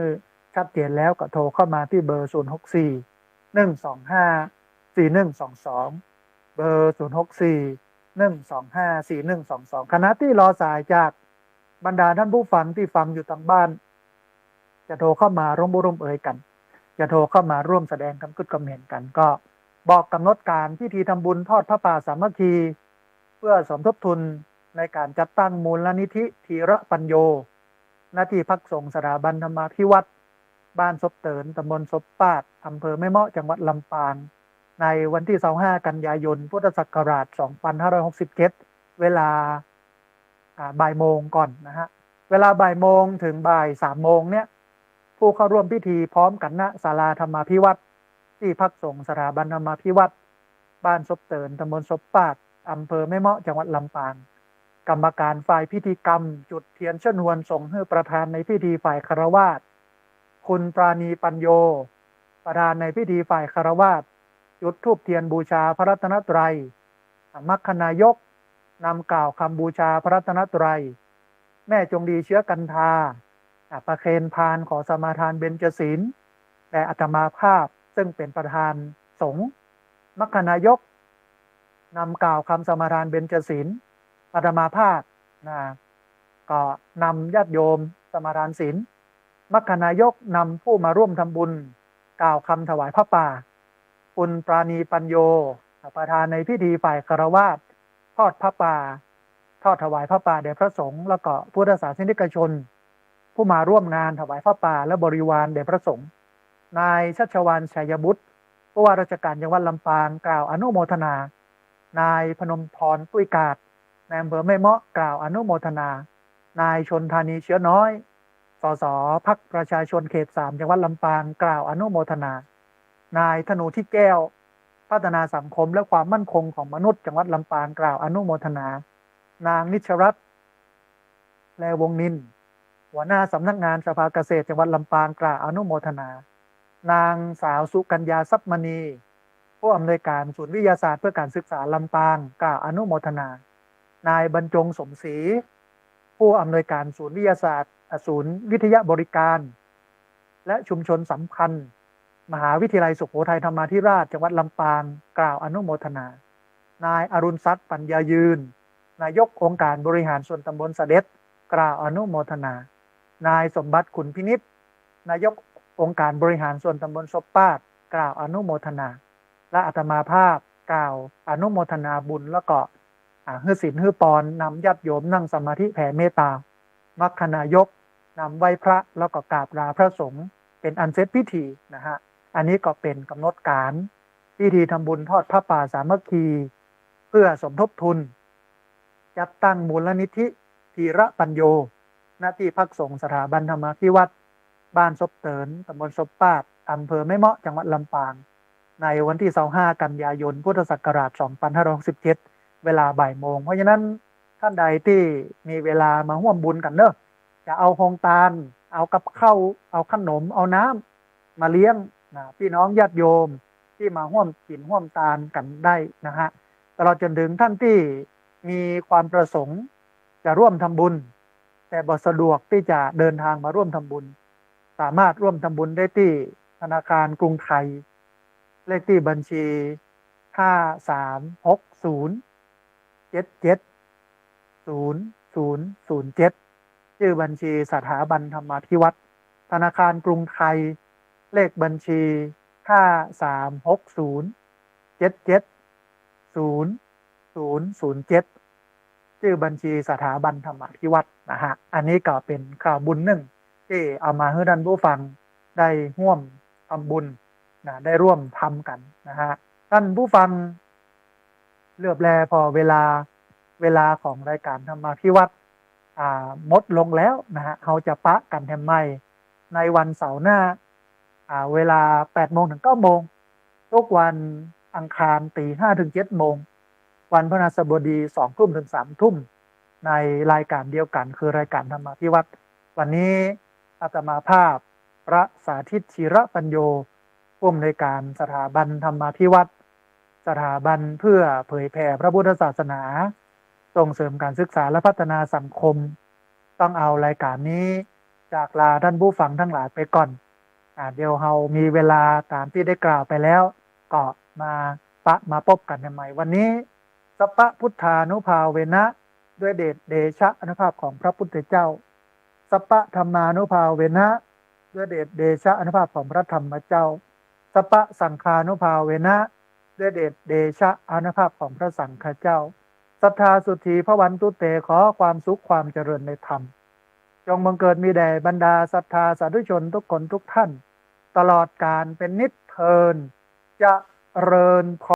[SPEAKER 1] ชัดเจนแล้วก็โทรเข้ามาที่เบอร์0641254122เบอร์0641254122คณะที่รอสายจากบรรดาท่านผู้ฟังที่ฟังอยู่ทางบ้านจะโทรเข้ามาร่วมเอ่ยกันจะโทรเข้ามาร่วมแสดงคำคิดความเห็นกันก็บอกกำหนดการพิธีทำบุญทอดพระป่าสามัคคี เพื่อสมทบทุนในการจัดตั้งมูลนิธิทีระปัญโยหน้าที่พักสงฆ์สถาบันธรรมาภิวัตรบ้านศพเตินตำบลศพปาดอำเภอแม่เมาะจังหวัดลำปางในวันที่25กันยายนพุทธศักราช2567เวลาบ่ายโมงก่อนนะฮะเวลาบ่ายโมงถึงบ่าย3 โมงเนี่ยผู้เข้าร่วมพิธีพร้อมกันณศาลาธรรมาภิวัตรที่พักสงฆ์สถาบันธรรมาภิวัตรบ้านศพเตินตำบลศพปาดอำเภอแม่เมาะจังหวัดลำปางกรรมการฝ่ายพิธีกรรมจุดเทียนชนวนส่งให้ประธานในพิธีฝ่ายคารวาสคุณปราณีปัญโยประธานในพิธีฝ่ายคารวาสจุดธูปเทียนบูชาพระรัตนตรัยมัคคณายกนำกล่าวคำบูชาพระรัตนตรัยแม่จงดีเชื้อกันทาประเคนพานขอสมาทานเบญจศีลและอาตมาภาพซึ่งเป็นประธานสงฆ์มัคคณายกนำกล่าวคำสมาทานเบญจศีลอาตมาภาพนะก็นำญาติโยมสมาทานศีลมัคคณายกนำผู้มาร่วมทำบุญกล่าวคำถวายพระป่าคุณปราณีปัญโยประธานในพิธีฝ่ายคารวาสทอดพระป่าทอดถวายพระป่าแด่พระสงฆ์แล้วก็พุทธศาสนิกชนผู้มาร่วมงานถวายพระป่าและบริวารแด่พระสงฆ์นายชัชวานชัยบุตรผู้ว่าราชการจังหวัดลำปางกล่าวอนุโมทนานายพนมพรตุ้ยกาดในอำเภอแม่เมาะกล่าวอนุโมทนานายชนธานีเชื้อน้อยสสพักประชาชนเขต3จังหวัดลำปางกล่าวอนุโมทนานายธนูที่แก้วพัฒนาสังคมและความมั่นคงของมนุษย์จังหวัดลำปางกล่าวอนุโมทนานางนิชรัตน์แลวงนินหัวหน้าสำนักงานสภาเกษตรจังหวัดลำปางกล่าวอนุโมทนานางสาวสุกัญญาทรัพย์มณีผู้อำนวยการศูนย์วิทยาศาสตร์เพื่อการศึกษาลำปางกล่าวอนุโมทนานายบรรจงสมศรีผู้อำนวยการศูนย์วิทยาศาสตร์ศูนย์วิทยาบริการและชุมชนสัมพันธ์มหาวิทยาลัยสุโขทัยธรรมาธิราชจังหวัดลำปางกล่าวอนุโมทนานายอรุณทรัพย์ปัญญายืนนายกองค์การบริหารส่วนตำบลเสด็จกล่าวอนุโมทนานายสมบัติขุนพินิษนายกองค์การบริหารส่วนตำบลศพปาดกล่าวอนุโมทนาและอาตมาภาพกล่าวอนุโมทนาบุญแล้วก็ฮือศีลฮือปอนนำญาติโยมนั่งสมาธิแผ่เมตตามัคคณายกนำไหว้พระแล้วก็กราบลาพระสงฆ์เป็นอันเสร็จพิธีนะฮะอันนี้ก็เป็นกำหนดการพิธีทำบุญทอดพระป่าสามัคคีเพื่อสมทบทุนจัดตั้งมูลนิธิทีระปัญโยหน้าที่พักสงฆ์สถาบันธรรมาภิวัตรบ้านศพเตินตำบลศพปาดอำเภอแม่เมาะจังหวัดลำปางในวันที่25กันยายนพุทธศักราช2567เวลาบ่ายโมงเพราะฉะนั้นท่านใดที่มีเวลามาร่วมบุญกันเนอะจะเอาโฮงตาลเอากับข้าวเอาขนมเอาน้ำมาเลี้ยงพี่น้องญาติโยมที่มาร่วมกินร่วมตาลกันได้นะฮะตลอดจนถึงท่านที่มีความประสงค์จะร่วมทำบุญ แต่บ่สะดวกที่จะเดินทางมาร่วมทำบุญ สามารถร่วมทำบุญได้ที่ธนาคารกรุงไทย เลขที่บัญชี5360770007ชื่อบัญชีสถาบันธรรมาภิวัตรธนาคารกรุงไทย เลขบัญชี5360770007ชื่อบัญชีสถาบันธรรมาภิวัตรนะฮะอันนี้ก็เป็นข่าวบุญหนึ่งที่เอามาให้ท่านผู้ฟังได้ร่วมทำบุญนะได้ร่วมทำกันนะฮะท่านผู้ฟังเลือบแลพอเวลาของรายการธรรมาภิวัตรหมดลงแล้วนะฮะเราจะปะกันแทมไม่ในวันเสาร์หน้าเวลา 8 โมงถึง 9 โมงทุกวันอังคารตี 5 ถึง 7 โมงวันพฤหัสบดี 2 ทุ่มถึง 3 ทุ่มในรายการเดียวกันคือรายการธรรมาภิวัตรวันนี้อาตมาภาพพระสาธิตชีระปัญโยผู้อำนวยการสถาบันธรรมาภิวัตรสถาบันเพื่อเผยแผ่พระพุทธศาสนาส่งเสริมการศึกษาและพัฒนาสังคมต้องเอารายการนี้จากลาท่านผู้ฟังทั้งหลายไปก่อนเดี๋ยวเรามีเวลาตามที่ได้กล่าวไปแล้วก็มาพบกันใหม่วันนี้สัพพะพุทธานุภาเวนะด้วยเดชะอนุภาพของพระพุทธเจ้าสัพพะธรรมานุภาเวนะด้วยเดชะอนุภาพของพระธรรมเจ้าสัพพะสังฆานุภาเวนะด้วยเดชะอนุภาพของพระสังฆเจ้าศรัทธาสุทธีพระวันตุเตขอความสุขความเจริญในธรรมจงบังเกิดมีแด่บรรดาศรัทธาสาธุชนทุกคนทุกท่านตลอดกาลเป็นนิจเทินจะเริญพร